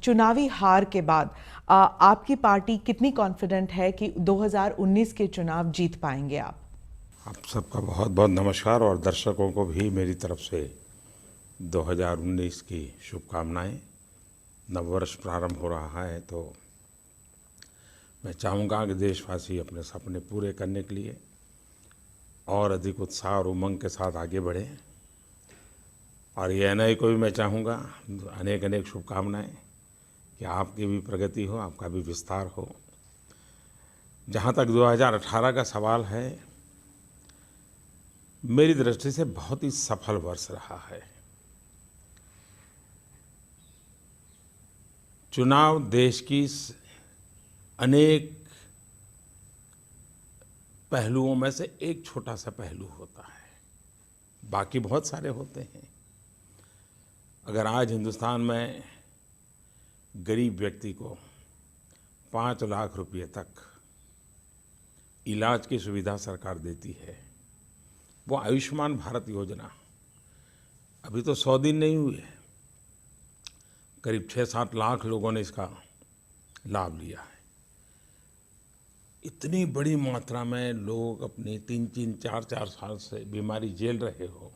चुनावी हार के बाद आपकी पार्टी कितनी कॉन्फिडेंट है कि 2019 के चुनाव जीत पाएंगे आप सबका बहुत बहुत नमस्कार और दर्शकों को भी मेरी तरफ से 2019 की शुभकामनाएं। नववर्ष प्रारंभ हो रहा है तो मैं चाहूँगा कि देशवासी अपने सपने पूरे करने के लिए और अधिक उत्साह और उमंग के साथ आगे बढ़ें। और ये एनआई को भी मैं चाहूँगा अनेक अनेक शुभकामनाएं कि आपकी भी प्रगति हो, आपका भी विस्तार हो। जहाँ तक 2018 का सवाल है, मेरी दृष्टि से बहुत ही सफल वर्ष रहा है। चुनाव देश की अनेक पहलुओं में से एक छोटा सा पहलू होता है, बाकी बहुत सारे होते हैं। अगर आज हिंदुस्तान में गरीब व्यक्ति को 5 लाख रुपये तक इलाज की सुविधा सरकार देती है, वो आयुष्मान भारत योजना अभी तो 100 दिन नहीं हुए, करीब 6-7 लाख लोगों ने इसका लाभ लिया है। इतनी बड़ी मात्रा में लोग अपनी 3-3, 4-4 साल से बीमारी झेल रहे हो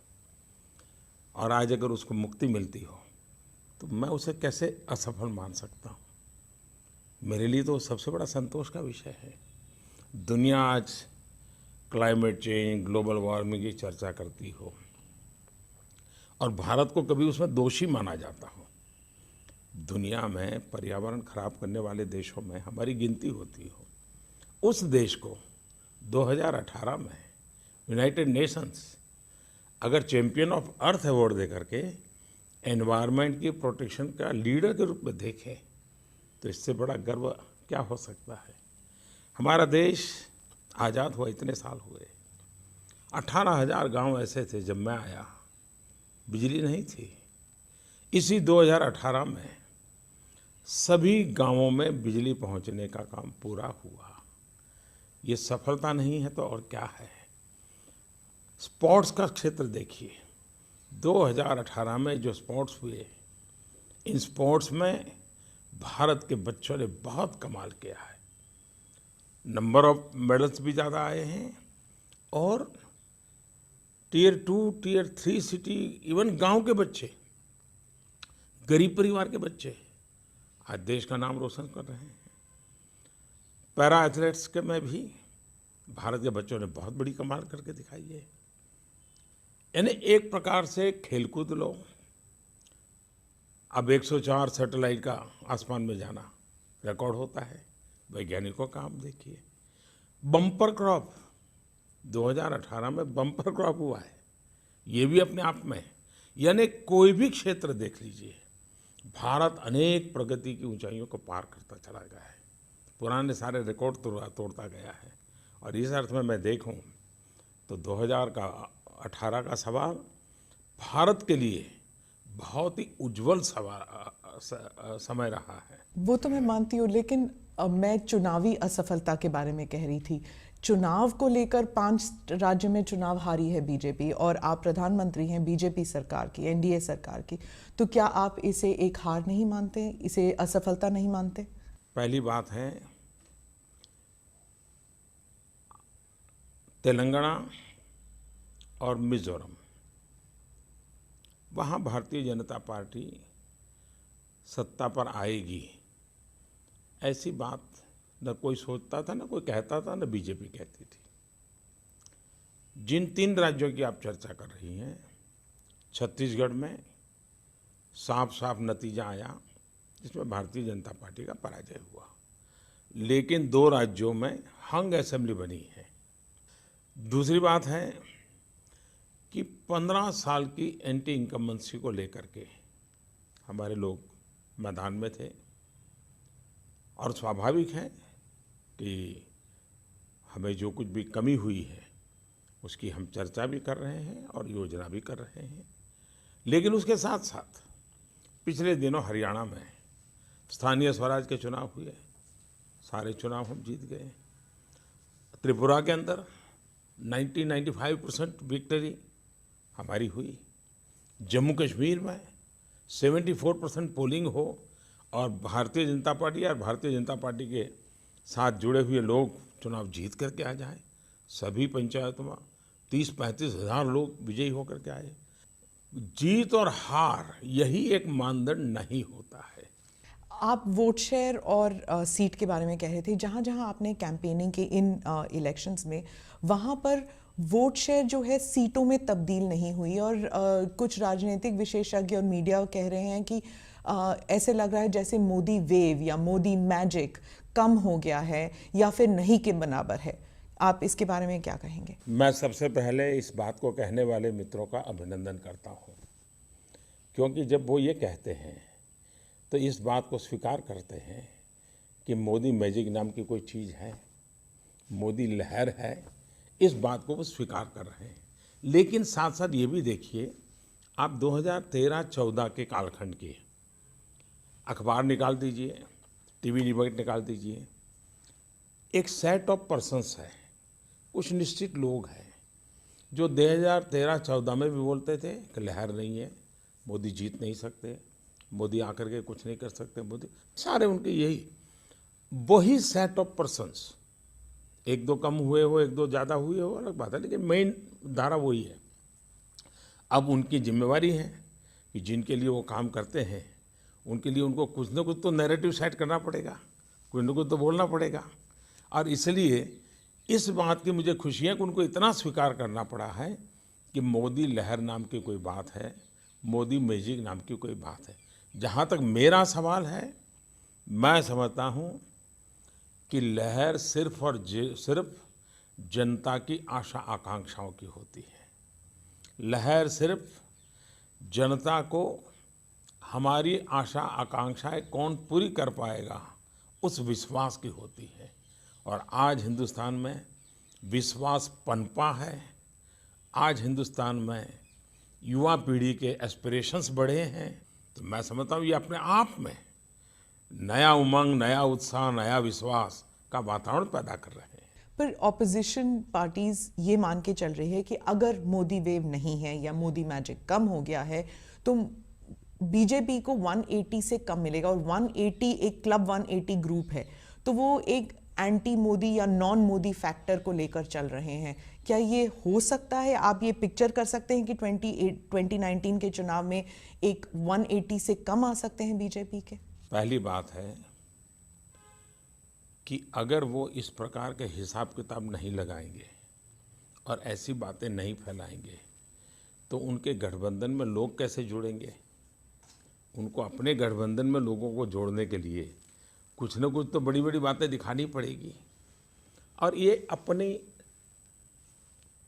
और आज अगर उसको मुक्ति मिलती हो तो मैं उसे कैसे असफल मान सकता हूँ। मेरे लिए तो सबसे बड़ा संतोष का विषय है। दुनिया आज क्लाइमेट चेंज, ग्लोबल वार्मिंग की चर्चा करती हो और भारत को कभी उसमें दोषी माना जाता हो। दुनिया में पर्यावरण खराब करने वाले देशों में हमारी गिनती होती हो, उस देश को 2018 में यूनाइटेड नेशंस अगर चैंपियन ऑफ अर्थ अवार्ड दे करके एनवायरनमेंट की प्रोटेक्शन का लीडर के रूप में देखे तो इससे बड़ा गर्व क्या हो सकता है। हमारा देश आज़ाद हुआ इतने साल हुए, 18,000 गांव ऐसे थे जब मैं आया, बिजली नहीं थी। इसी 2018 में सभी गांवों में बिजली पहुंचने का काम पूरा हुआ। ये सफलता नहीं है तो और क्या है। स्पोर्ट्स का क्षेत्र देखिए, 2018 में जो स्पोर्ट्स हुए, इन स्पोर्ट्स में भारत के बच्चों ने बहुत कमाल किया है। नंबर ऑफ मेडल्स भी ज़्यादा आए हैं और टियर 2, टियर 3 सिटी, इवन गांव के बच्चे, गरीब परिवार के बच्चे आज देश का नाम रोशन कर रहे हैं। पैरा एथलेट्स के में भी भारत के बच्चों ने बहुत बड़ी कमाल करके दिखाई है। यानी एक प्रकार से खेलकूद लो। अब 104 सैटेलाइट का आसमान में जाना रिकॉर्ड होता है, वैज्ञानिकों का आप देखिए। बम्पर क्रॉप 2018 में बम्पर क्रॉप हुआ है, ये भी अपने आप में। यानी कोई भी क्षेत्र देख लीजिए, भारत अनेक प्रगति की ऊंचाइयों को पार करता चला गया है, पुराने सारे रिकॉर्ड तोड़ता गया है। और इस अर्थ में मैं देखूं तो 2018 का सवाल भारत के लिए बहुत ही उज्जवल समय रहा है। वो तो मैं मानती हूँ, लेकिन मैं चुनावी असफलता के बारे में कह रही थी। चुनाव को लेकर 5 राज्य में चुनाव हारी है बीजेपी और आप प्रधानमंत्री हैं बीजेपी सरकार की, एनडीए सरकार की, तो क्या आप इसे एक हार नहीं मानते, इसे असफलता नहीं मानते? पहली बात है, तेलंगाना और मिजोरम, वहाँ भारतीय जनता पार्टी सत्ता पर आएगी ऐसी बात न कोई सोचता था, न कोई कहता था, न बीजेपी कहती थी। जिन 3 राज्यों की आप चर्चा कर रही हैं, छत्तीसगढ़ में साफ साफ नतीजा आया जिसमें भारतीय जनता पार्टी का पराजय हुआ, लेकिन 2 राज्यों में हंग असेंबली बनी है। दूसरी बात है कि 15 साल की एंटी इनकम्बेंसी को लेकर के हमारे लोग मैदान में थे और स्वाभाविक है कि हमें जो कुछ भी कमी हुई है उसकी हम चर्चा भी कर रहे हैं और योजना भी कर रहे हैं। लेकिन उसके साथ साथ पिछले दिनों हरियाणा में स्थानीय स्वराज के चुनाव हुए, सारे चुनाव हम जीत गए। त्रिपुरा के अंदर 90-95% विक्ट्री हमारी हुई। जम्मू कश्मीर में 74% पोलिंग हो और भारतीय जनता पार्टी और भारतीय जनता पार्टी के साथ जुड़े हुए लोग चुनाव जीत करके आ जाएं। सभी पंचायतों में 30-35 हज़ार लोग विजयी होकर के आए। जीत और हार यही एक मानदंड नहीं होता है। आप वोट शेयर और सीट के बारे में कह रहे थे। जहाँ जहाँ आपने कैंपेनिंग की इन इलेक्शंस में, वहाँ पर वोट शेयर जो है सीटों में तब्दील नहीं हुई और कुछ राजनीतिक विशेषज्ञ और मीडिया कह रहे हैं कि ऐसे लग रहा है जैसे मोदी वेव या मोदी मैजिक कम हो गया है या फिर नहीं के बराबर है। आप इसके बारे में क्या कहेंगे? मैं सबसे पहले इस बात को कहने वाले मित्रों का अभिनंदन करता हूँ, क्योंकि जब वो ये कहते हैं तो इस बात को स्वीकार करते हैं कि मोदी मैजिक नाम की कोई चीज़ है, मोदी लहर है, इस बात को वो स्वीकार कर रहे हैं। लेकिन साथ साथ ये भी देखिए, आप 2013-14 के कालखंड के अखबार निकाल दीजिए, टीवी डिबेट निकाल दीजिए, एक सेट ऑफ पर्सन्स है, कुछ निश्चित लोग हैं जो 2013-14 में भी बोलते थे कि लहर नहीं है, मोदी जीत नहीं सकते, मोदी आकर के कुछ नहीं कर सकते, मोदी, सारे उनके यही वही सेट ऑफ पर्सन्स, एक दो कम हुए हो, एक दो ज़्यादा हुए हो, अलग बात है, लेकिन मेन धारा वही है। अब उनकी जिम्मेवारी है कि जिनके लिए वो काम करते हैं उनके लिए उनको कुछ न कुछ तो नैरेटिव सेट करना पड़ेगा, कुछ न कुछ तो बोलना पड़ेगा। और इसलिए इस बात की मुझे खुशी है कि उनको इतना स्वीकार करना पड़ा है कि मोदी लहर नाम की कोई बात है, मोदी मैजिक नाम की कोई बात है। जहाँ तक मेरा सवाल है, मैं समझता हूँ कि लहर सिर्फ और सिर्फ जनता की आशा आकांक्षाओं की होती है। लहर सिर्फ जनता को हमारी आशा आकांक्षाएं कौन पूरी कर पाएगा उस विश्वास की होती है। और आज हिंदुस्तान में विश्वास पनपा है। आज हिंदुस्तान में युवा पीढ़ी के एस्पिरेशंस बढ़े हैं। तो मैं समझता हूँ ये अपने आप में नया उमंग, नया उत्साह, नया विश्वास का वातावरण पैदा कर रहे हैं। पर ऑपोजिशन पार्टीज ये मान के चल रही है कि अगर मोदी वेव नहीं है या मोदी मैजिक कम हो गया है तो बीजेपी को 180 से कम मिलेगा। और 180 एक क्लब 180 ग्रुप है, तो वो एक एंटी मोदी या नॉन मोदी फैक्टर को लेकर चल रहे हैं। क्या ये हो सकता है? आप ये पिक्चर कर सकते हैं कि 2019 के चुनाव में एक 180 से कम आ सकते हैं बीजेपी के? पहली बात है कि अगर वो इस प्रकार के हिसाब किताब नहीं लगाएंगे और ऐसी बातें नहीं फैलाएंगे तो उनके गठबंधन में लोग कैसे जुड़ेंगे? उनको अपने गठबंधन में लोगों को जोड़ने के लिए कुछ न कुछ तो बड़ी बड़ी बातें दिखानी पड़ेगी। और ये अपनी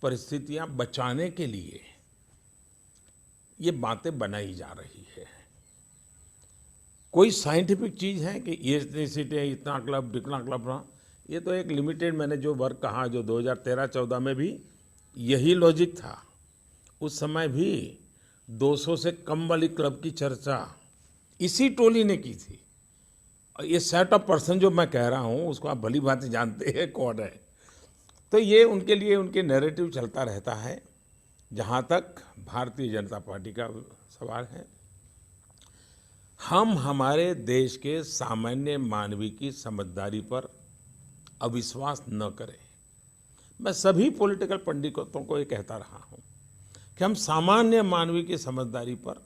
परिस्थितियां बचाने के लिए ये बातें बनाई जा रही है। कोई साइंटिफिक चीज़ है कि ये इतनी सीटें, इतना क्लब, ढिकना क्लब रहा, ये तो एक लिमिटेड, मैंने जो वर्क कहा, जो 2013-14 में भी यही लॉजिक था। उस समय भी 200 से कम वाली क्लब की चर्चा इसी टोली ने की थी। और ये सेट ऑफ पर्सन जो मैं कह रहा हूँ उसको आप भली भांति जानते हैं कौन है। तो ये उनके लिए उनके नैरेटिव चलता रहता है। जहाँ तक भारतीय जनता पार्टी का सवाल है, हम हमारे देश के सामान्य मानवी की समझदारी पर अविश्वास न करें। मैं सभी पॉलिटिकल पंडितों को ये कहता रहा हूँ कि हम सामान्य मानवी की समझदारी पर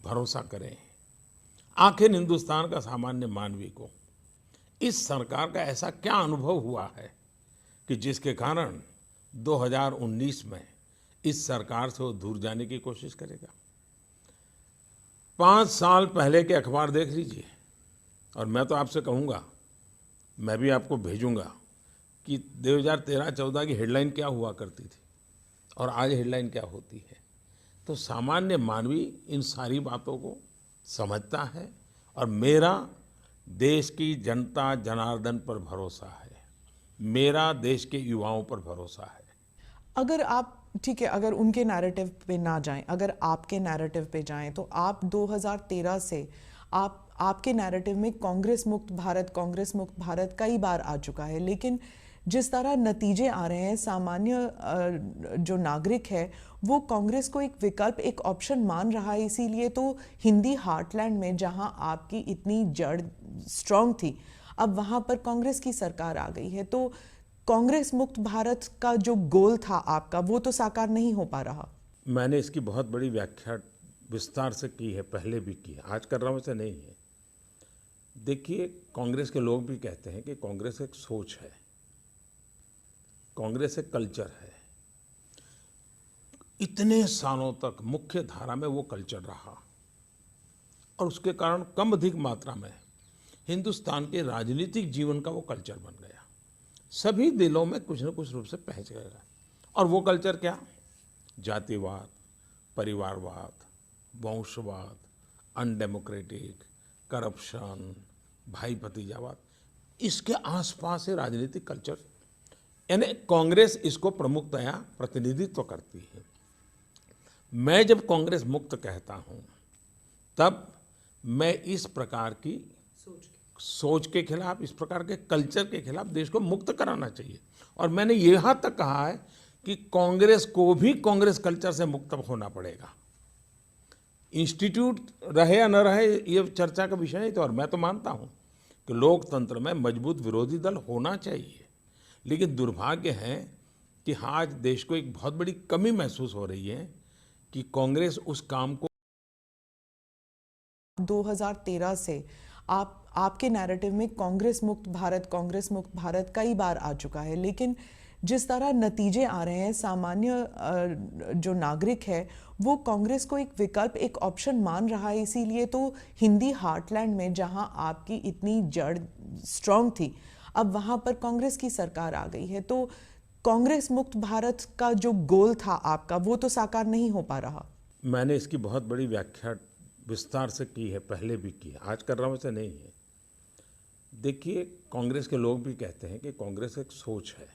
भरोसा करें। आखिर हिंदुस्तान का सामान्य मानवी को इस सरकार का ऐसा क्या अनुभव हुआ है कि जिसके कारण 2019 में इस सरकार से वो दूर जाने की कोशिश करेगा? 5 साल पहले के अखबार देख लीजिए। और मैं तो आपसे कहूँगा, मैं भी आपको भेजूँगा कि 2013-14 की हेडलाइन क्या हुआ करती थी और आज हेडलाइन क्या होती है। तो सामान्य मानवी इन सारी बातों को समझता है और मेरा देश की जनता जनार्दन पर भरोसा है, मेरा देश के युवाओं पर भरोसा है। अगर आप, ठीक है, अगर उनके नैरेटिव पे ना जाएं, अगर आपके नैरेटिव पे जाएं, तो आप 2013 से आपके नैरेटिव में कांग्रेस मुक्त भारत कई बार आ चुका है। लेकिन जिस तरह नतीजे आ रहे हैं, सामान्य जो नागरिक है वो कांग्रेस को एक विकल्प, एक ऑप्शन मान रहा है। इसीलिए तो हिंदी हार्टलैंड में जहां आपकी इतनी जड़ स्ट्रांग थी, अब वहां पर कांग्रेस की सरकार आ गई है, तो कांग्रेस मुक्त भारत का जो गोल था आपका, वो तो साकार नहीं हो पा रहा। मैंने इसकी बहुत बड़ी व्याख्या विस्तार से की है, पहले भी की है, आज कर रहा हूँ ऐसा नहीं है। देखिए, कांग्रेस के लोग भी कहते हैं कि कांग्रेस एक सोच है, कांग्रेस एक कल्चर है। इतने सालों तक मुख्य धारा में वो कल्चर रहा और उसके कारण कम अधिक मात्रा में हिंदुस्तान के राजनीतिक जीवन का वो कल्चर बन गया, सभी दिलों में कुछ न कुछ रूप से पहुंच गया। और वो कल्चर क्या? जातिवाद, परिवारवाद, वंशवाद, अनडेमोक्रेटिक, करप्शन, भाई भतीजावाद, इसके आसपास से राजनीतिक कल्चर, यानी कांग्रेस इसको प्रमुखतया प्रतिनिधित्व करती है। मैं जब कांग्रेस मुक्त कहता हूं, तब मैं इस प्रकार की सोच के खिलाफ, इस प्रकार के कल्चर के खिलाफ देश को मुक्त कराना चाहिए। और मैंने यहाँ तक कहा है कि कांग्रेस को भी कांग्रेस कल्चर से मुक्त होना पड़ेगा। इंस्टीट्यूट रहे या न रहे ये चर्चा का विषय नहीं, तो और मैं तो मानता हूँ कि लोकतंत्र में मजबूत विरोधी दल होना चाहिए, लेकिन दुर्भाग्य है कि आज देश को एक बहुत बड़ी कमी महसूस हो रही है कि कांग्रेस उस काम को 2013 से आपके नैरेटिव में कांग्रेस मुक्त भारत कई बार आ चुका है, लेकिन जिस तरह नतीजे आ रहे हैं, सामान्य जो नागरिक है वो कांग्रेस को एक विकल्प, एक ऑप्शन मान रहा है। इसीलिए तो हिंदी हार्टलैंड में जहां आपकी इतनी जड़ स्ट्रांग थी, अब वहां पर कांग्रेस की सरकार आ गई है, तो कांग्रेस मुक्त भारत का जो गोल था आपका, वो तो साकार नहीं हो पा रहा। मैंने इसकी बहुत बड़ी व्याख्या विस्तार से की है, पहले भी की है, आज कर रहा हूँ ऐसा नहीं है। देखिए, कांग्रेस के लोग भी कहते हैं कि कांग्रेस एक सोच है,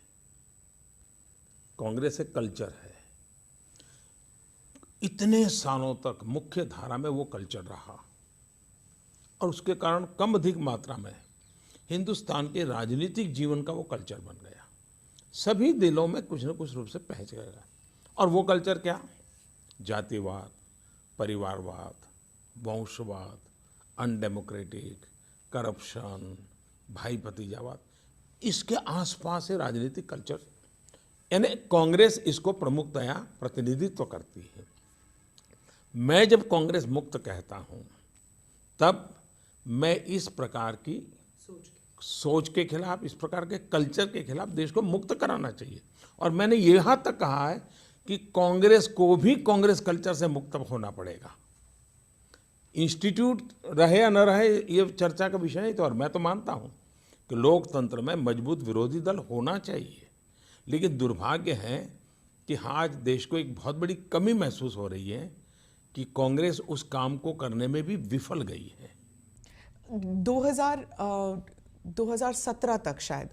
कांग्रेस एक कल्चर है। इतने सालों तक मुख्य धारा में वो कल्चर रहा और उसके कारण कम अधिक मात्रा में हिंदुस्तान के राजनीतिक जीवन का वो कल्चर बन गया, सभी दिलों में कुछ न कुछ रूप से पहुंच गया। और वो कल्चर क्या? जातिवाद, परिवारवाद, वंशवाद, अनडेमोक्रेटिक, करप्शन, भाई भतीजावाद, इसके आसपास से राजनीतिक कल्चर, यानी कांग्रेस इसको प्रमुखतया प्रतिनिधित्व करती है। मैं जब कांग्रेस मुक्त कहता हूं, तब मैं इस प्रकार की सोच के खिलाफ, इस प्रकार के कल्चर के खिलाफ देश को मुक्त कराना चाहिए। और मैंने यहाँ तक कहा है कि कांग्रेस को भी कांग्रेस कल्चर से मुक्त होना पड़ेगा। इंस्टीट्यूट रहे या न रहे ये चर्चा का विषय नहीं, तो और मैं तो मानता हूँ कि लोकतंत्र में मजबूत विरोधी दल होना चाहिए, लेकिन दुर्भाग्य है कि आज देश को एक बहुत बड़ी कमी महसूस हो रही है कि कांग्रेस उस काम को करने में भी विफल गई है। 2017 तक शायद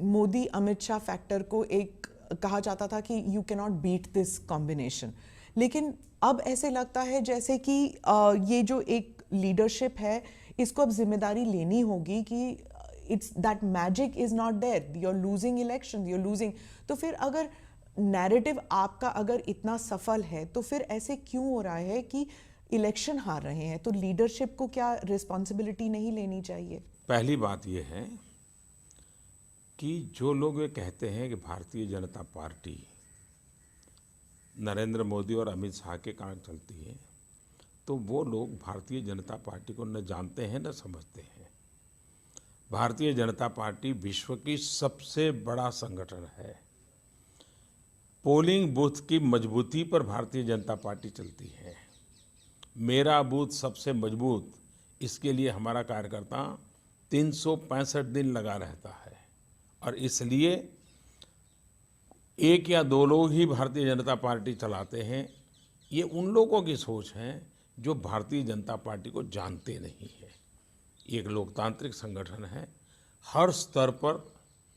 मोदी अमित शाह फैक्टर को एक कहा जाता था कि you can not beat this combination, लेकिन अब ऐसे लगता है जैसे कि ये जो एक लीडरशिप है, इसको अब जिम्मेदारी लेनी होगी कि it's that magic is not there, you are losing election, you are losing. तो फिर अगर नैरेटिव आपका अगर इतना सफल है, तो फिर ऐसे क्यों हो रहा है कि इलेक्शन हार रहे हैं? तो लीडरशिप को क्या रिस्पॉन्सिबिलिटी नहीं लेनी चाहिए? पहली बात यह है कि जो लोग ये कहते हैं कि भारतीय जनता पार्टी नरेंद्र मोदी और अमित शाह के कारण चलती है, तो वो लोग भारतीय जनता पार्टी को न जानते हैं न समझते हैं। भारतीय जनता पार्टी विश्व की सबसे बड़ा संगठन है। पोलिंग बूथ की मजबूती पर भारतीय जनता पार्टी चलती है। मेरा बूथ सबसे मजबूत, इसके लिए हमारा कार्यकर्ता 365 दिन लगा रहता है। और इसलिए एक या दो लोग ही भारतीय जनता पार्टी चलाते हैं, ये उन लोगों की सोच है जो भारतीय जनता पार्टी को जानते नहीं है। ये एक लोकतांत्रिक संगठन है, हर स्तर पर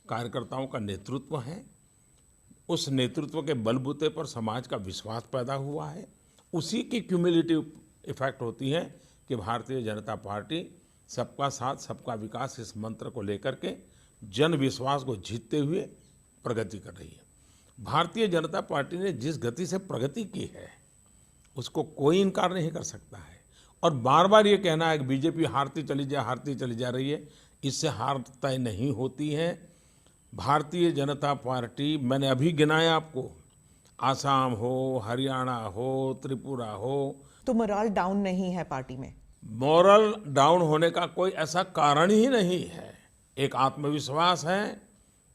कार्यकर्ताओं का नेतृत्व है, उस नेतृत्व के बलबूते पर समाज का विश्वास पैदा हुआ है। उसी की क्यूमुलेटिव इफेक्ट होती है कि भारतीय जनता पार्टी सबका साथ सबका विकास इस मंत्र को लेकर के जन विश्वास को जीतते हुए प्रगति कर रही है। भारतीय जनता पार्टी ने जिस गति से प्रगति की है उसको कोई इनकार नहीं कर सकता है। और बार बार ये कहना है कि बीजेपी हारती चली जा रही है, इससे हार तय नहीं होती है। भारतीय जनता पार्टी, मैंने अभी गिनाया आपको, आसाम हो, हरियाणा हो, त्रिपुरा हो, तो मोराल डाउन नहीं है पार्टी में? मॉरल डाउन होने का कोई ऐसा कारण ही नहीं है। एक आत्मविश्वास है,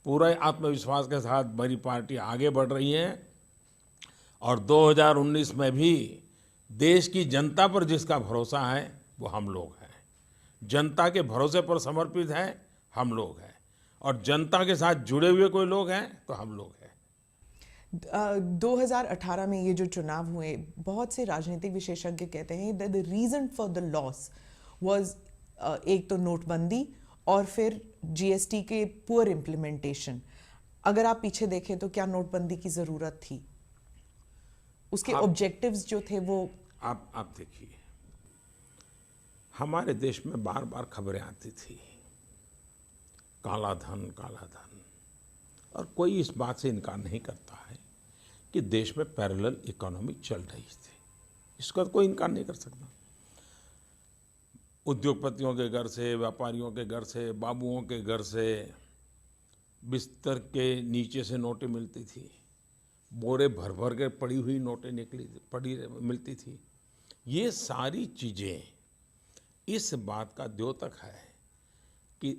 पूरे आत्मविश्वास के साथ मेरी पार्टी आगे बढ़ रही है। और 2019 में भी देश की जनता पर जिसका भरोसा है वो हम लोग हैं। जनता के भरोसे पर समर्पित है हम लोग हैं, और जनता के साथ जुड़े हुए कोई लोग हैं तो हम लोग हैं। 2018 में ये जो चुनाव हुए, बहुत से राजनीतिक विशेषज्ञ कहते हैं that the reason for the loss was एक तो नोटबंदी और फिर जीएसटी के पुअर इम्प्लीमेंटेशन। अगर आप पीछे देखें तो क्या नोटबंदी की जरूरत थी? उसके ऑब्जेक्टिव्स जो थे वो आप देखिए, हमारे देश में बार बार खबरें आती थी काला धन काला धन, और कोई इस बात से इनकार नहीं करता है कि देश में पैरेलल इकोनॉमी चल रही थी, इसका कोई इनकार नहीं कर सकता। उद्योगपतियों के घर से, व्यापारियों के घर से, बाबुओं के घर से बिस्तर के नीचे से नोटें मिलती थी, बोरे भर भर के पड़ी हुई नोटें मिलती थी। ये सारी चीज़ें इस बात का द्योतक है कि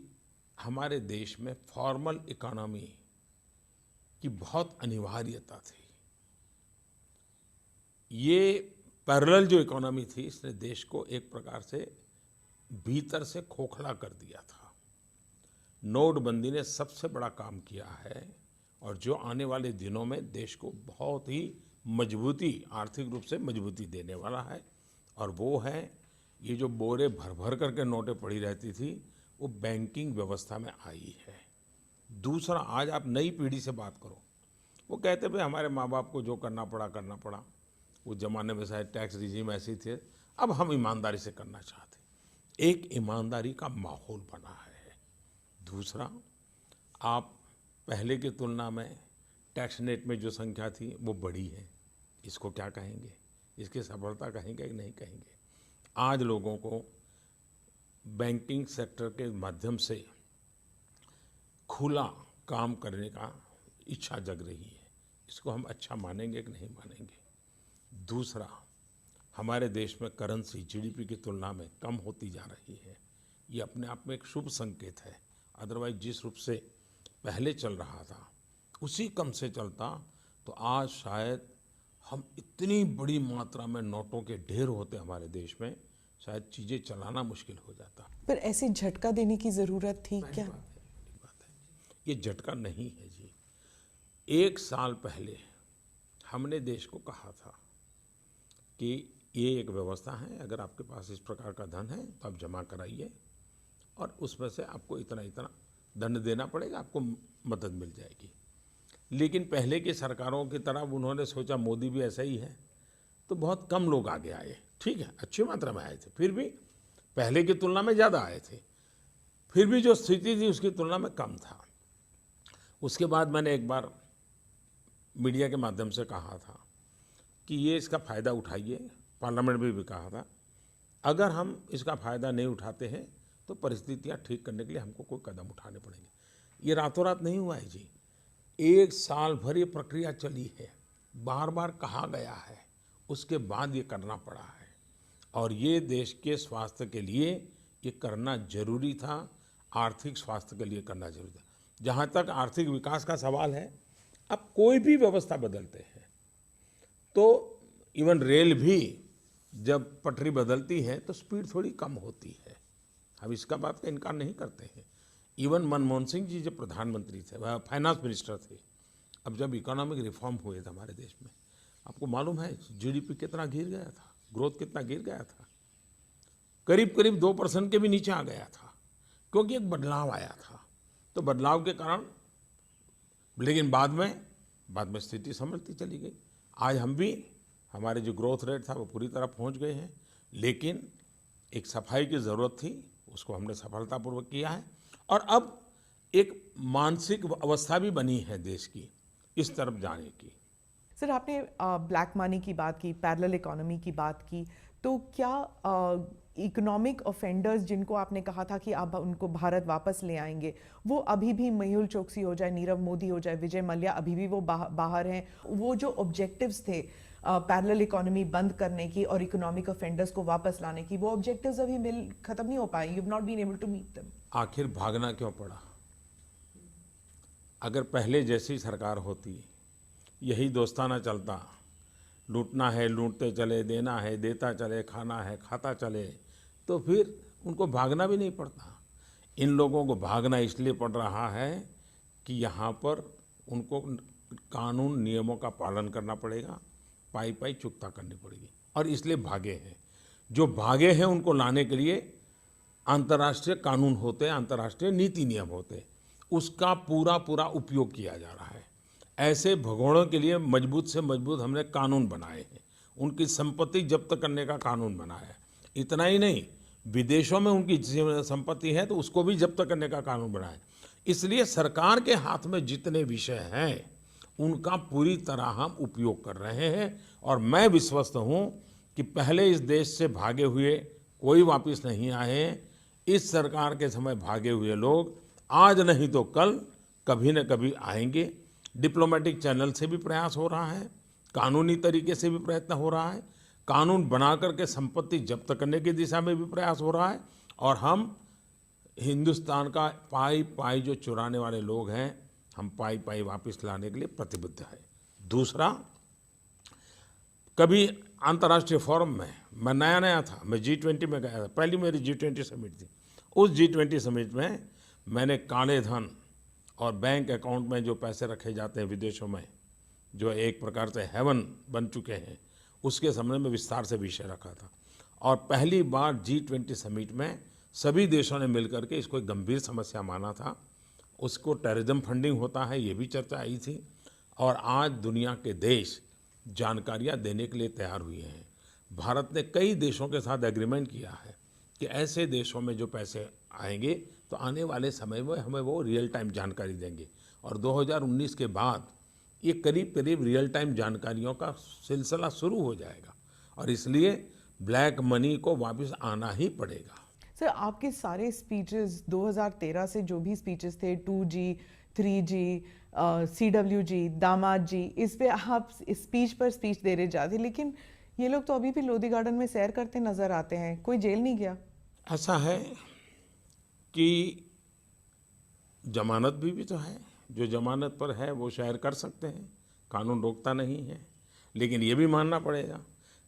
हमारे देश में फॉर्मल इकोनॉमी की बहुत अनिवार्यता थी। ये पैरेलल जो इकोनॉमी थी, इसने देश को एक प्रकार से भीतर से खोखला कर दिया था। नोटबंदी ने सबसे बड़ा काम किया है, और जो आने वाले दिनों में देश को बहुत ही मजबूती, आर्थिक रूप से मजबूती देने वाला है। और वो है, ये जो बोरे भर भर करके नोटें पड़ी रहती थी, वो बैंकिंग व्यवस्था में आई है। दूसरा, आज आप नई पीढ़ी से बात करो, वो कहते भाई हमारे माँ बाप को जो करना पड़ा। उस जमाने में शायद टैक्स रिजीम ऐसी थे, अब हम ईमानदारी से करना चाहते। एक ईमानदारी का माहौल बना है। दूसरा, आप पहले की तुलना में टैक्स नेट में जो संख्या थी वो बढ़ी है, इसको क्या कहेंगे? इसकी सफलता कहेंगे कि नहीं कहेंगे? आज लोगों को बैंकिंग सेक्टर के माध्यम से खुला काम करने का इच्छा जग रही है, इसको हम अच्छा मानेंगे कि नहीं मानेंगे? दूसरा, हमारे देश में करेंसी जीडीपी की तुलना में कम होती जा रही है, ये अपने आप में एक शुभ संकेत है। अदरवाइज जिस रूप से पहले चल रहा था उसी कम से चलता तो आज शायद हम इतनी बड़ी मात्रा में नोटों के ढेर होते हमारे देश में, शायद चीज़ें चलाना मुश्किल हो जाता। पर ऐसे झटका देने की ज़रूरत थी क्या? बात है, ये झटका नहीं है जी। 1 साल पहले हमने देश को कहा था कि ये एक व्यवस्था है, अगर आपके पास इस प्रकार का धन है तो आप जमा कराइए, और उसमें से आपको इतना इतना दंड देना पड़ेगा, आपको मदद मिल जाएगी। लेकिन पहले की सरकारों की तरह उन्होंने सोचा मोदी भी ऐसा ही है, तो बहुत कम लोग आगे आए। ठीक है, अच्छी मात्रा में आए थे, फिर भी पहले की तुलना में ज़्यादा आए थे, फिर भी जो स्थिति थी उसकी तुलना में कम था। उसके बाद मैंने एक बार मीडिया के माध्यम से कहा था कि ये इसका फ़ायदा उठाइए, पार्लियामेंट में भी कहा था, अगर हम इसका फ़ायदा नहीं उठाते हैं तो परिस्थितियाँ ठीक करने के लिए हमको कोई कदम उठाने पड़ेंगे। ये रातों रात नहीं हुआ है जी, 1 साल भर ये प्रक्रिया चली है, बार बार कहा गया है, उसके बाद ये करना पड़ा है। और ये देश के स्वास्थ्य के लिए ये करना जरूरी था, आर्थिक स्वास्थ्य के लिए करना जरूरी था। जहाँ तक आर्थिक विकास का सवाल है, अब कोई भी व्यवस्था बदलते हैं तो इवन रेल भी जब पटरी बदलती है तो स्पीड थोड़ी कम होती है, हम इसका बात का इनकार नहीं करते हैं। इवन मनमोहन सिंह जी जब प्रधानमंत्री थे, वह फाइनेंस मिनिस्टर थे, अब जब इकोनॉमिक रिफॉर्म हुए थे हमारे देश में, आपको मालूम है जीडीपी कितना गिर गया था, ग्रोथ कितना गिर गया था, करीब करीब 2% के भी नीचे आ गया था, क्योंकि एक बदलाव आया था। तो बदलाव के कारण, लेकिन बाद में स्थिति संभलती चली गई। आज हम भी, हमारे जो ग्रोथ रेट था वो पूरी तरह पहुंच गए हैं, लेकिन एक सफाई की ज़रूरत थी, उसको हमने सफलतापूर्वक किया है। और अब एक मानसिक अवस्था भी बनी है देश की इस तरफ जाने की। सर, आपने ब्लैक मनी की बात की, पैरेलल इकोनॉमी की बात की, तो क्या इकोनॉमिक ऑफेंडर्स जिनको आपने कहा था कि आप उनको भारत वापस ले आएंगे, वो अभी भी मेहुल चोकसी हो जाए, नीरव मोदी हो जाए, विजय मल्ल्या, अभी भी वो बाहर हैं? वो जो ऑब्जेक्टिव्स थे पैरेलल इकोनॉमी बंद करने की और इकोनॉमिक ऑफेंडर्स को वापस लाने की, वो ऑब्जेक्टिव्स अभी खत्म नहीं हो पाए? You have not been able to meet them. आखिर भागना क्यों पड़ा? अगर पहले जैसी सरकार होती, यही दोस्ताना चलता, लूटना है लूटते चले, देना है देता चले, खाना है खाता चले, तो फिर उनको भागना भी नहीं पड़ता। इन लोगों को भागना इसलिए पड़ रहा है कि यहाँ पर उनको कानून नियमों का पालन करना पड़ेगा, पाई पाई चुकता करनी पड़ेगी, और इसलिए भागे हैं। जो भागे हैं उनको लाने के लिए अंतर्राष्ट्रीय कानून होते हैं, अंतर्राष्ट्रीय नीति नियम होते हैं, उसका पूरा पूरा उपयोग किया जा रहा है। ऐसे भगोड़ों के लिए मजबूत से मजबूत हमने कानून बनाए हैं, उनकी संपत्ति जब्त करने का कानून बनाया है। इतना ही नहीं, विदेशों में उनकी संपत्ति है तो उसको भी जब्त करने का कानून बनाया है। इसलिए सरकार के हाथ में जितने विषय हैं उनका पूरी तरह हम उपयोग कर रहे हैं, और मैं विश्वस्त हूँ कि पहले इस देश से भागे हुए कोई वापस नहीं आए हैं। इस सरकार के समय भागे हुए लोग आज नहीं तो कल कभी न कभी आएंगे। डिप्लोमेटिक चैनल से भी प्रयास हो रहा है, कानूनी तरीके से भी प्रयत्न हो रहा है, कानून बना करके संपत्ति जब्त करने की दिशा में भी प्रयास हो रहा है, और हम हिंदुस्तान का पाई पाई जो चुराने वाले लोग हैं, हम पाई पाई वापस लाने के लिए प्रतिबद्ध है। दूसरा, कभी अंतर्राष्ट्रीय फोरम में मैं नया था, मैं G20 में गया था, पहली मेरी G20 समिट थी। उस G20 समिट में मैंने काले धन और बैंक अकाउंट में जो पैसे रखे जाते हैं विदेशों में, जो एक प्रकार से हेवन बन चुके हैं, उसके सामने में विस्तार से विषय रखा था। और पहली बार G20 समिट में सभी देशों ने मिलकर के इसको एक गंभीर समस्या माना था। उसको टेररिज्म फंडिंग होता है, ये भी चर्चा आई थी, और आज दुनिया के देश जानकारियाँ देने के लिए तैयार हुए हैं। भारत ने कई देशों के साथ एग्रीमेंट किया है कि ऐसे देशों में जो पैसे आएंगे तो आने वाले समय में हमें वो रियल टाइम जानकारी देंगे, और 2019 के बाद ये करीब करीब रियल टाइम जानकारियों का सिलसिला शुरू हो जाएगा, और इसलिए ब्लैक मनी को वापस आना ही पड़ेगा। सर, आपके सारे स्पीचेस 2013 से जो भी स्पीचेस थे, 2G, 3G, CWG, दामाद जी, इस पे आप स्पीच पर स्पीच दे रहे जाते, लेकिन ये लोग तो अभी भी लोधी गार्डन में सैर करते नजर आते हैं। कोई जेल नहीं गया? ऐसा है कि जमानत भी तो है, जो जमानत पर है वो सैर कर सकते हैं, कानून रोकता नहीं है। लेकिन ये भी मानना पड़ेगा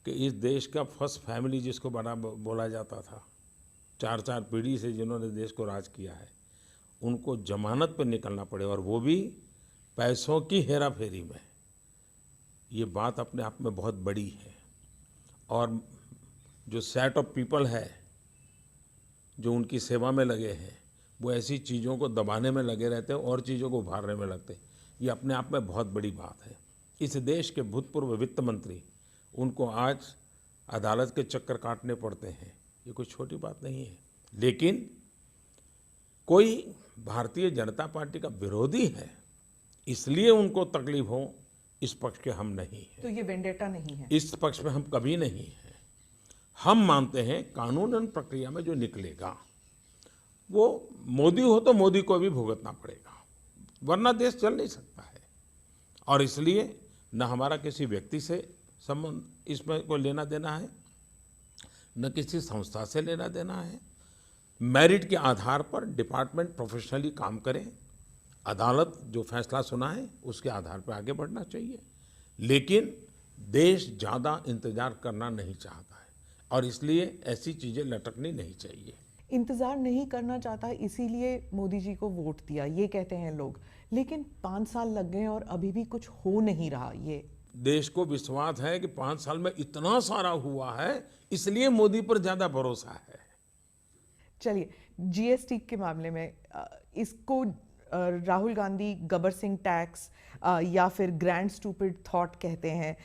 कि इस देश का फर्स्ट फैमिली जिसको बड़ा बोला जाता था, 4 पीढ़ी से जिन्होंने देश को राज किया है, उनको जमानत पर निकलना पड़े, और वो भी पैसों की हेरा फेरी में। ये बात अपने आप में बहुत बड़ी है। और जो सेट ऑफ पीपल है जो उनकी सेवा में लगे हैं, वो ऐसी चीज़ों को दबाने में लगे रहते हैं और चीज़ों को उभारने में लगते हैं। ये अपने आप में बहुत बड़ी बात है। इस देश के भूतपूर्व वित्त मंत्री, उनको आज अदालत के चक्कर काटने पड़ते हैं, ये कोई छोटी बात नहीं है। लेकिन कोई भारतीय जनता पार्टी का विरोधी है इसलिए उनको तकलीफ हो, इस पक्ष के हम नहीं हैं। तो ये वेंडेटा नहीं है? इस पक्ष में हम कभी नहीं हैं। हम मानते हैं कानूनन प्रक्रिया में जो निकलेगा वो मोदी हो तो मोदी को भी भुगतना पड़ेगा, वरना देश चल नहीं सकता है। और इसलिए न हमारा किसी व्यक्ति से संबंध इसमें कोई लेना देना है, न किसी संस्था से लेना देना है। मेरिट के आधार पर डिपार्टमेंट प्रोफेशनली काम करें, अदालत जो फैसला सुनाए उसके आधार पर आगे बढ़ना चाहिए। लेकिन देश ज़्यादा इंतजार करना नहीं चाहता है, और इसलिए ऐसी चीज़ें लटकनी नहीं चाहिए। इंतजार नहीं करना चाहता, इसीलिए मोदी जी को वोट दिया, ये कहते हैं लोग। लेकिन 5 साल लग गए और अभी भी कुछ हो नहीं रहा। ये देश को विश्वास है कि 5 साल में इतना सारा हुआ है, इसलिए मोदी पर ज़्यादा भरोसा है। चलिए, GST के मामले में इसको राहुल गांधी गबर सिंह टैक्स या फिर ग्रैंड स्टूपिड थॉट कहते हैं।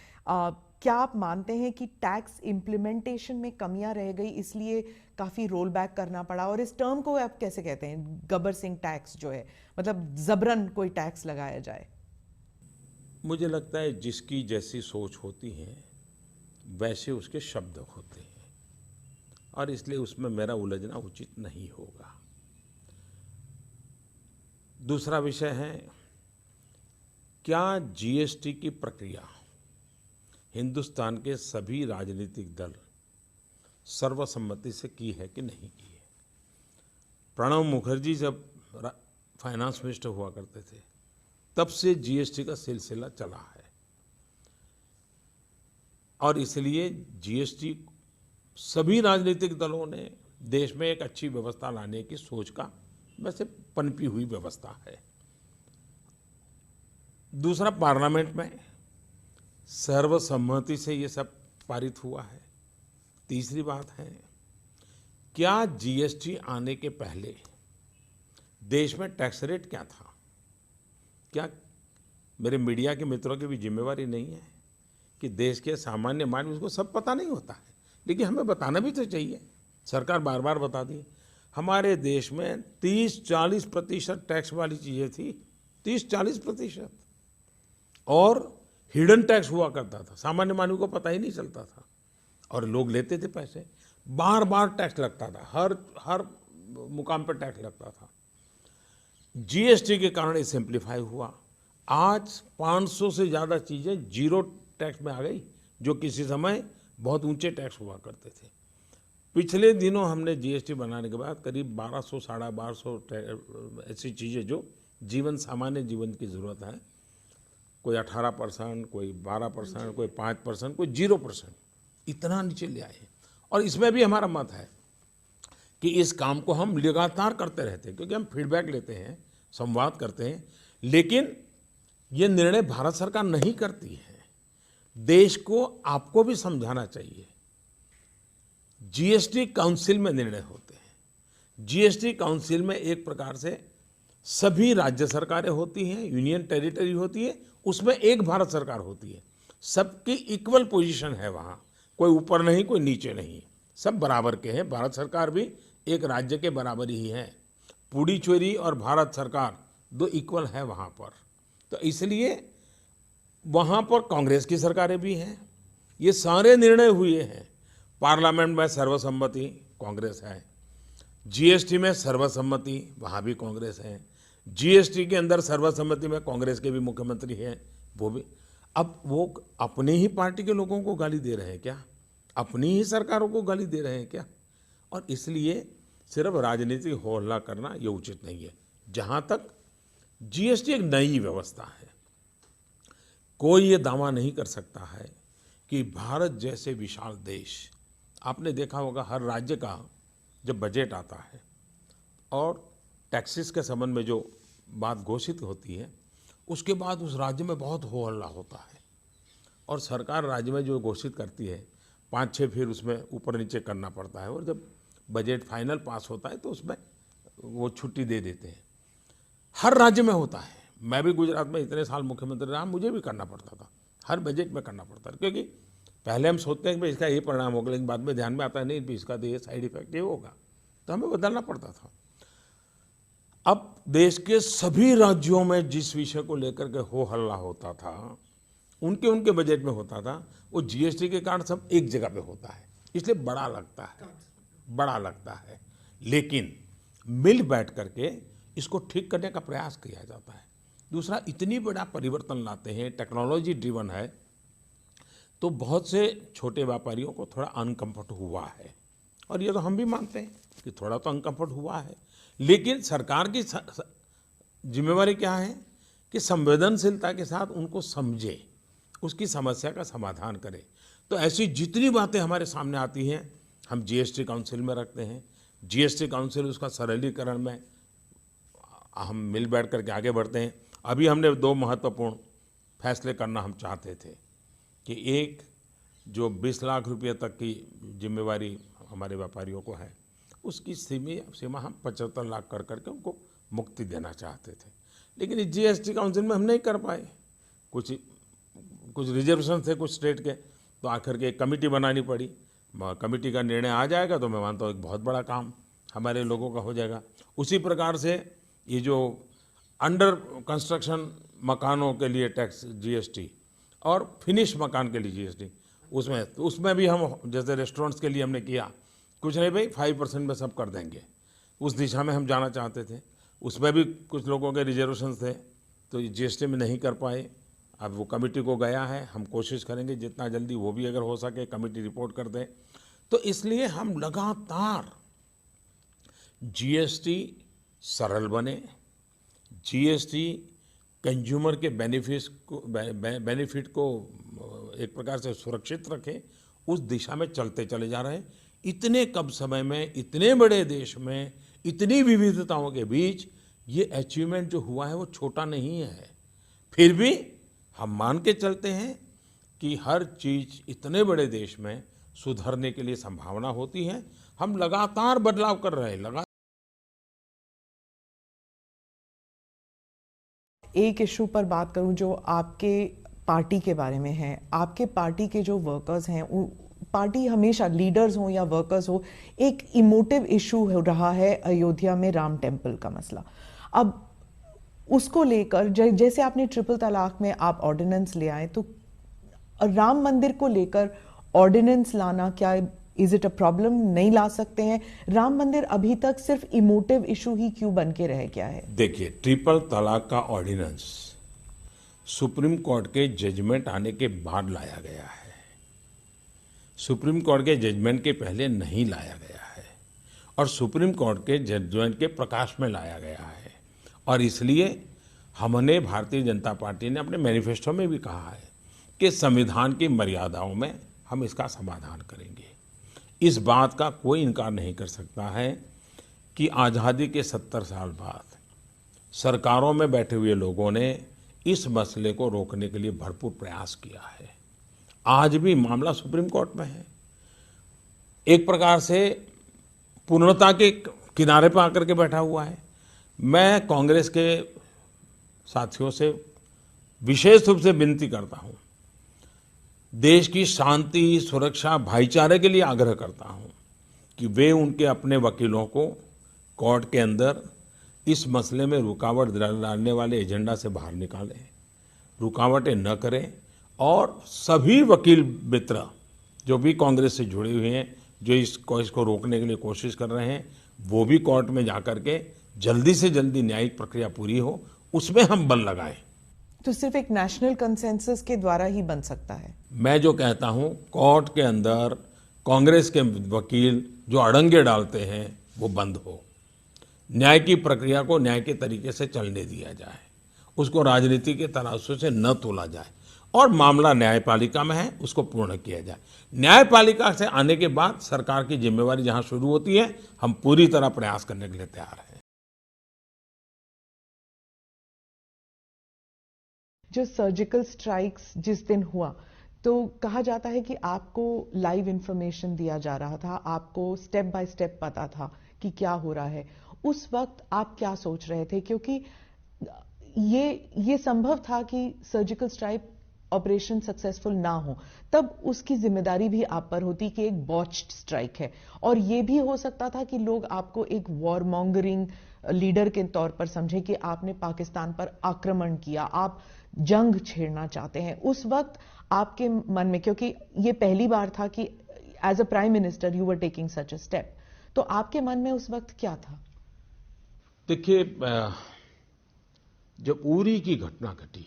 क्या आप मानते हैं कि टैक्स इम्प्लीमेंटेशन में कमियां रह गई इसलिए काफ़ी रोल बैक करना पड़ा? और इस टर्म को आप कैसे कहते हैं, गब्बर सिंह टैक्स जो है, मतलब जबरन कोई टैक्स लगाया जाए? मुझे लगता है जिसकी जैसी सोच होती है वैसे उसके शब्द होते हैं, और इसलिए उसमें मेरा उलझना उचित नहीं होगा। दूसरा विषय है, क्या जीएसटी की प्रक्रिया हिंदुस्तान के सभी राजनीतिक दल सर्वसम्मति से की है कि नहीं की है? प्रणब मुखर्जी जब फाइनेंस मिनिस्टर हुआ करते थे तब से जीएसटी का सिलसिला चला है, और इसलिए जीएसटी सभी राजनीतिक दलों ने देश में एक अच्छी व्यवस्था लाने की सोच का वैसे पनपी हुई व्यवस्था है। दूसरा, पार्लियामेंट में सर्वसम्मति से ये सब पारित हुआ है। तीसरी बात है, क्या जीएसटी आने के पहले देश में टैक्स रेट क्या था? क्या मेरे मीडिया के मित्रों की भी जिम्मेवारी नहीं है कि देश के सामान्य मानव, उसको सब पता नहीं होता है, लेकिन हमें बताना भी तो चाहिए। सरकार बार बार बता दी, हमारे देश में 30-40% टैक्स वाली चीज़ें थी, 30-40%, और हिडन टैक्स हुआ करता था, सामान्य मानव को पता ही नहीं चलता था, और लोग लेते थे पैसे। बार बार टैक्स लगता था, हर मुकाम पर टैक्स लगता था। जीएसटी के कारण ये सिंप्लीफाई हुआ। आज 500 से ज़्यादा चीज़ें जीरो टैक्स में आ गई, जो किसी समय बहुत ऊंचे टैक्स हुआ करते थे। पिछले दिनों हमने जीएसटी बनाने के बाद करीब 1200 1250 ऐसी चीज़ें जो सामान्य जीवन की ज़रूरत है, कोई 18%, कोई 12%, कोई 5%, कोई 0%, इतना नीचे ले आए। और इसमें भी हमारा मत है कि इस काम को हम लगातार करते रहते हैं, क्योंकि हम फीडबैक लेते हैं, संवाद करते हैं, लेकिन ये निर्णय भारत सरकार नहीं करती है। देश को आपको भी समझाना चाहिए। जीएसटी काउंसिल में निर्णय होते हैं। जीएसटी काउंसिल में एक प्रकार से सभी राज्य सरकारें होती हैं, यूनियन टेरिटरी होती है, उसमें एक भारत सरकार होती है। सबकी इक्वल पोजीशन है वहाँ, कोई ऊपर नहीं, कोई नीचे नहीं, सब बराबर के हैं। भारत सरकार भी एक राज्य के बराबर ही है। पुडुचेरी और भारत सरकार दो इक्वल है वहाँ पर। तो इसलिए वहाँ पर कांग्रेस की सरकारें भी हैं। ये सारे निर्णय हुए हैं। पार्लियामेंट में सर्वसम्मति कांग्रेस है, जीएसटी में सर्वसम्मति वहाँ भी कांग्रेस है, जीएसटी के अंदर सर्वसम्मति में कांग्रेस के भी मुख्यमंत्री हैं, वो भी। अब वो अपनी ही पार्टी के लोगों को गाली दे रहे हैं क्या? अपनी ही सरकारों को गाली दे रहे हैं क्या? और इसलिए सिर्फ राजनीतिक हो हल्ला करना ये उचित नहीं है। जहाँ तक जीएसटी एक नई व्यवस्था है, कोई ये दावा नहीं कर सकता है कि भारत जैसे विशाल देश, आपने देखा होगा हर राज्य का जब बजट आता है और टैक्सेस के संबंध में जो बात घोषित होती है, उसके बाद उस राज्य में बहुत हो हल्ला होता है, और सरकार राज्य में जो घोषित करती है 5-6 फिर उसमें ऊपर नीचे करना पड़ता है, और जब बजट फाइनल पास होता है तो उसमें वो छुट्टी दे देते हैं। हर राज्य में होता है। मैं भी गुजरात में इतने साल मुख्यमंत्री रहा, मुझे भी करना पड़ता था, हर बजट में करना पड़ता था, क्योंकि पहले हम सोचते हैं कि भाई इसका ये परिणाम होगा, लेकिन बाद में ध्यान में आता है नहीं भी इसका तो ये साइड इफेक्ट ये होगा, तो हमें बदलना पड़ता था। अब देश के सभी राज्यों में जिस विषय को लेकर के हो हल्ला होता था, उनके उनके बजट में होता था, वो जीएसटी के कारण सब एक जगह पे होता है, इसलिए बड़ा लगता है। लेकिन मिल बैठ करके इसको ठीक करने का प्रयास किया जाता है। दूसरा, इतनी बड़ा परिवर्तन लाते हैं, टेक्नोलॉजी ड्रिवन है, तो बहुत से छोटे व्यापारियों को थोड़ा अनकंफर्ट हुआ है, और ये तो हम भी मानते हैं कि थोड़ा तो अनकंफर्ट हुआ है। लेकिन सरकार की जिम्मेवारी क्या है कि संवेदनशीलता के साथ उनको समझे, उसकी समस्या का समाधान करे। तो ऐसी जितनी बातें हमारे सामने आती हैं हम जीएसटी काउंसिल में रखते हैं। जीएसटी काउंसिल उसका सरलीकरण में हम मिल बैठ करके आगे बढ़ते हैं। अभी हमने 2 महत्वपूर्ण फैसले करना हम चाहते थे कि एक, जो 20 लाख रुपये तक की जिम्मेवारी हमारे व्यापारियों को है, उसकी सीमा हम 75 लाख कर करके उनको मुक्ति देना चाहते थे। लेकिन इस जीएसटी काउंसिल में हम नहीं कर पाए, कुछ रिजर्वेशन थे कुछ स्टेट के, तो आखिर के एक कमेटी बनानी पड़ी। कमेटी का निर्णय आ जाएगा तो मैं मानता हूँ एक बहुत बड़ा काम हमारे लोगों का हो जाएगा। उसी प्रकार से ये जो अंडर कंस्ट्रक्शन मकानों के लिए टैक्स जीएसटी और फिनिश मकान के लिए जीएसटी, उसमें भी हम जैसे रेस्टोरेंट्स के लिए हमने किया, कुछ नहीं भाई 5% में सब कर देंगे, उस दिशा में हम जाना चाहते थे। उसमें भी कुछ लोगों के रिजर्वेशन थे तो जीएसटी में नहीं कर पाए। अब वो कमेटी को गया है, हम कोशिश करेंगे जितना जल्दी वो भी अगर हो सके कमेटी रिपोर्ट कर दे। तो इसलिए हम लगातार जीएसटी सरल बने, जीएसटी कंज्यूमर के बेनिफिट को एक प्रकार से सुरक्षित रखे, उस दिशा में चलते चले जा रहे हैं। इतने कम समय में इतने बड़े देश में इतनी विविधताओं के बीच ये अचीवमेंट जो हुआ है वो छोटा नहीं है। फिर भी हम मान के चलते हैं कि हर चीज इतने बड़े देश में सुधरने के लिए संभावना होती है। हम लगातार बदलाव कर रहे हैं। एक इशू पर बात करूं जो आपके पार्टी के बारे में है। आपके पार्टी के जो वर्कर्स हैं, पार्टी हमेशा लीडर्स हो या वर्कर्स हो, एक इमोटिव इशू हो रहा है अयोध्या में राम टेम्पल का मसला। अब उसको लेकर जैसे आपने ट्रिपल तलाक में आप ऑर्डिनेंस ले आए, तो राम मंदिर को लेकर ऑर्डिनेंस लाना क्या इज इट अ प्रॉब्लम? नहीं ला सकते हैं? राम मंदिर अभी तक सिर्फ इमोटिव इशू ही क्यों बन के रह गया है? देखिए, ट्रिपल तलाक का ऑर्डिनेंस सुप्रीम कोर्ट के जजमेंट आने के बाद लाया गया है। सुप्रीम कोर्ट के जजमेंट के पहले नहीं लाया गया है और सुप्रीम कोर्ट के जजमेंट के प्रकाश में लाया गया है। और इसलिए हमने, भारतीय जनता पार्टी ने अपने मैनिफेस्टो में भी कहा है कि संविधान की मर्यादाओं में हम इसका समाधान करेंगे। इस बात का कोई इनकार नहीं कर सकता है कि आज़ादी के 70 साल बाद सरकारों में बैठे हुए लोगों ने इस मसले को रोकने के लिए भरपूर प्रयास किया है। आज भी मामला सुप्रीम कोर्ट में है। एक प्रकार से पूर्णता के किनारे पर आकर के बैठा हुआ है। मैं कांग्रेस के साथियों से विशेष रूप से विनती करता हूं, देश की शांति, सुरक्षा, भाईचारे के लिए आग्रह करता हूं कि वे उनके अपने वकीलों को कोर्ट के अंदर इस मसले में रुकावट डालने वाले एजेंडा से बाहर निकालें, रुकावटें न करें। और सभी वकील मित्र जो भी कांग्रेस से जुड़े हुए हैं, जो इसको रोकने के लिए कोशिश कर रहे हैं, वो भी कोर्ट में जाकर के जल्दी से जल्दी न्यायिक प्रक्रिया पूरी हो, उसमें हम बल लगाएं। तो सिर्फ एक नेशनल कंसेंसस के द्वारा ही बन सकता है? मैं जो कहता हूं, कोर्ट के अंदर कांग्रेस के वकील जो अड़ंगे डालते हैं वो बंद हो, न्याय की प्रक्रिया को न्याय के तरीके से चलने दिया जाए, उसको राजनीति के तराजू से न तोला जाए और मामला न्यायपालिका में है उसको पूर्ण किया जाए। न्यायपालिका से आने के बाद सरकार की जिम्मेवारी जहां शुरू होती है, हम पूरी तरह प्रयास करने के लिए तैयार हैं। जो सर्जिकल स्ट्राइक्स जिस दिन हुआ, तो कहा जाता है कि आपको लाइव इंफॉर्मेशन दिया जा रहा था, आपको स्टेप बाय स्टेप पता था कि क्या हो रहा है। उस वक्त आप क्या सोच रहे थे? क्योंकि ये संभव था कि सर्जिकल स्ट्राइक ऑपरेशन सक्सेसफुल ना हो, तब उसकी जिम्मेदारी भी आप पर होती कि एक बॉच्ड स्ट्राइक है। और ये भी हो सकता था कि लोग आपको एक वॉर मॉन्गरिंग लीडर के तौर पर समझे कि आपने पाकिस्तान पर आक्रमण किया, आप जंग छेड़ना चाहते हैं। उस वक्त आपके मन में, क्योंकि ये पहली बार था कि as a prime minister you were taking such a step, तो आपके मन में उस वक्त क्या था? देखिए, जब उरी की घटना घटी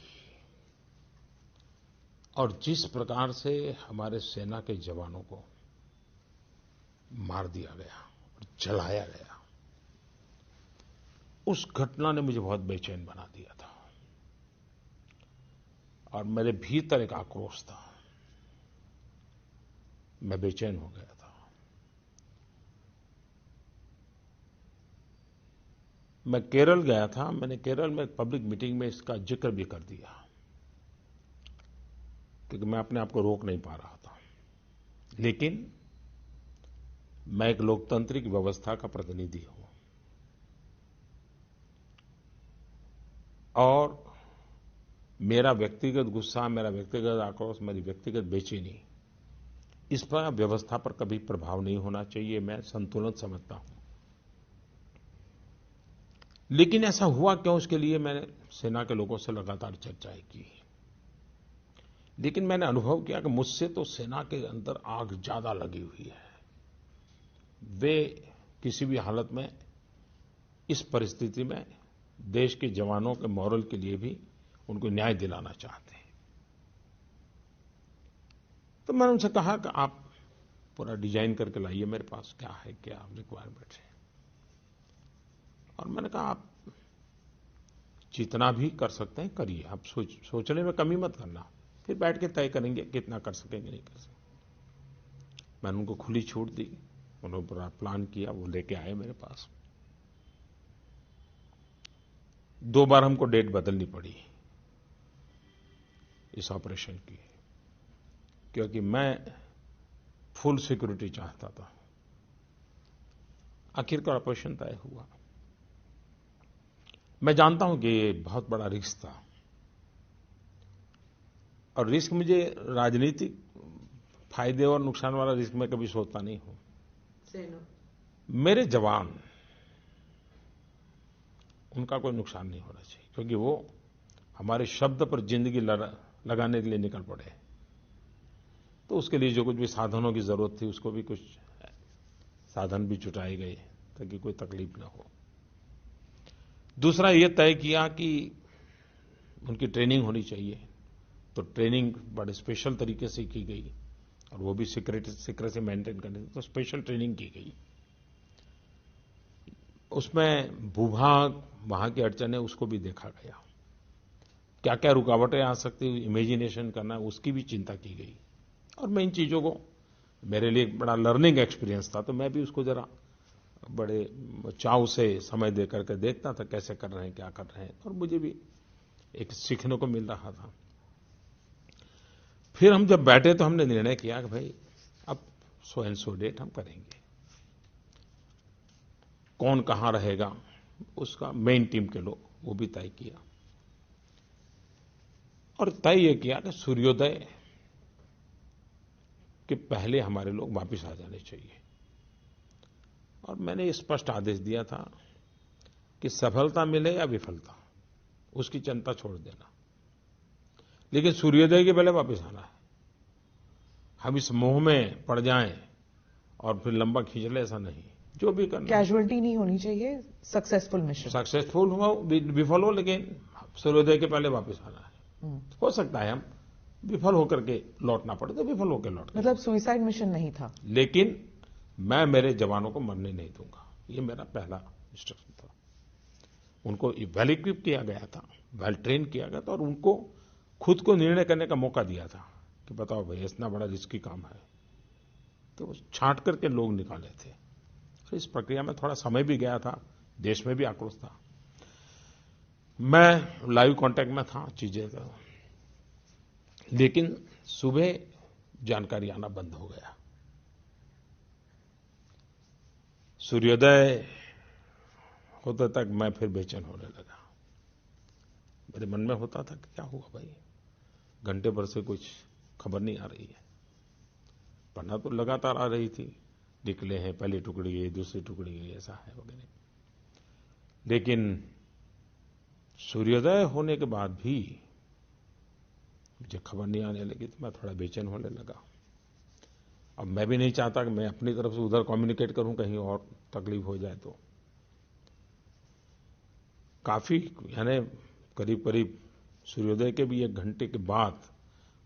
और जिस प्रकार से हमारे सेना के जवानों को मार दिया गया और जलाया गया, उस घटना ने मुझे बहुत बेचैन बना दिया था और मेरे भीतर एक आक्रोश था। मैं बेचैन हो गया था। मैं केरल गया था। मैंने केरल में एक पब्लिक मीटिंग में इसका जिक्र भी कर दिया क्योंकि मैं अपने आप को रोक नहीं पा रहा था। लेकिन मैं एक लोकतांत्रिक व्यवस्था का प्रतिनिधि हूं और मेरा व्यक्तिगत गुस्सा, मेरा व्यक्तिगत आक्रोश, मेरी व्यक्तिगत बेचैनी इस पर व्यवस्था पर कभी प्रभाव नहीं होना चाहिए, मैं संतुलन समझता हूं। लेकिन ऐसा हुआ क्यों, उसके लिए मैंने सेना के लोगों से लगातार चर्चाएं की। लेकिन मैंने अनुभव किया कि मुझसे तो सेना के अंदर आग ज्यादा लगी हुई है। वे किसी भी हालत में इस परिस्थिति में देश के जवानों के मॉरल के लिए भी उनको न्याय दिलाना चाहते हैं। तो मैंने उनसे कहा कि आप पूरा डिजाइन करके लाइए मेरे पास, क्या है, क्या रिक्वायरमेंट है। और मैंने कहा आप जितना भी कर सकते हैं करिए, आप सोचने में कमी मत करना, फिर बैठ के तय करेंगे कितना कर सकेंगे नहीं कर सकेंगे। मैंने उनको खुली छूट दी, उन्होंने पूरा प्लान किया, वो लेके आए मेरे पास। 2 बार हमको डेट बदलनी पड़ी इस ऑपरेशन की, क्योंकि मैं फुल सिक्योरिटी चाहता था। आखिरकार ऑपरेशन तय हुआ। मैं जानता हूं कि ये बहुत बड़ा रिस्क था, और रिस्क मुझे राजनीतिक फायदे और नुकसान वाला रिस्क मैं कभी सोचता नहीं हूं। मेरे जवान, उनका कोई नुकसान नहीं होना चाहिए, क्योंकि वो हमारे शब्द पर जिंदगी लगाने के लिए निकल पड़े। तो उसके लिए जो कुछ भी साधनों की जरूरत थी, उसको भी कुछ साधन भी जुटाए गए ताकि कोई तकलीफ ना हो। दूसरा ये तय किया कि उनकी ट्रेनिंग होनी चाहिए, तो ट्रेनिंग बड़े स्पेशल तरीके से की गई, और वो भी सीक्रेसी मेंटेन करने, तो स्पेशल ट्रेनिंग की गई। उसमें भूभाग, वहां की अड़चनें, उसको भी देखा गया, क्या क्या रुकावटें आ सकती, इमेजिनेशन करना, उसकी भी चिंता की गई। और मैं इन चीजों को, मेरे लिए बड़ा लर्निंग एक्सपीरियंस था, तो मैं भी उसको जरा बड़े चाव से समय दे करके देखता था कैसे कर रहे हैं, क्या कर रहे हैं, और मुझे भी एक सीखने को मिल रहा था। फिर हम जब बैठे तो हमने निर्णय किया कि भाई अब सो एंड सो डेट हम करेंगे। कौन कहां रहेगा उसका मेन टीम के लोग, वो भी तय किया, और तय ये किया कि सूर्योदय के पहले हमारे लोग वापस आ जाने चाहिए। और मैंने ये स्पष्ट आदेश दिया था कि सफलता मिले या विफलता, उसकी चिंता छोड़ देना, लेकिन सूर्योदय के पहले वापस आना है। हम इस मोह में पड़ जाएं और फिर लंबा खींच ले, ऐसा नहीं। जो भी करना, कैजुअलिटी नहीं होनी चाहिए, सक्सेसफुल मिशन, सक्सेसफुल हो विफल हो, लेकिन सूर्योदय के पहले वापस आना है। हो सकता है हम विफल होकर के लौटना पड़े, तो विफल होकर लौट, मतलब सुसाइड मिशन नहीं था। लेकिन मैं मेरे जवानों को मरने नहीं दूंगा, ये मेरा पहला इंस्ट्रक्शन था। उनको वेल इक्विप किया गया था, वेल ट्रेन किया गया था, और उनको खुद को निर्णय करने का मौका दिया था कि बताओ भाई इतना बड़ा रिस्की काम है। तो छांट करके लोग निकाले थे। तो इस प्रक्रिया में थोड़ा समय भी गया था, देश में भी आक्रोश था, मैं लाइव कांटेक्ट में था चीजें का, लेकिन सुबह जानकारी आना बंद हो गया। सूर्योदय होते तक मैं फिर बेचैन होने लगा। मेरे मन में होता था कि क्या हुआ भाई, घंटे भर से कुछ खबर नहीं आ रही है। पढ़ना तो लगातार आ रही थी, निकले हैं, पहली टुकड़ी गई, दूसरी टुकड़ी गई, ऐसा है वगैरह। लेकिन सूर्योदय होने के बाद भी मुझे खबर नहीं आने लगी, तो मैं थोड़ा बेचैन होने लगा। अब मैं भी नहीं चाहता कि मैं अपनी तरफ से उधर कम्युनिकेट करूं, कहीं और तकलीफ हो जाए। तो काफी, यानी करीब करीब सूर्योदय के भी 1 घंटे के बाद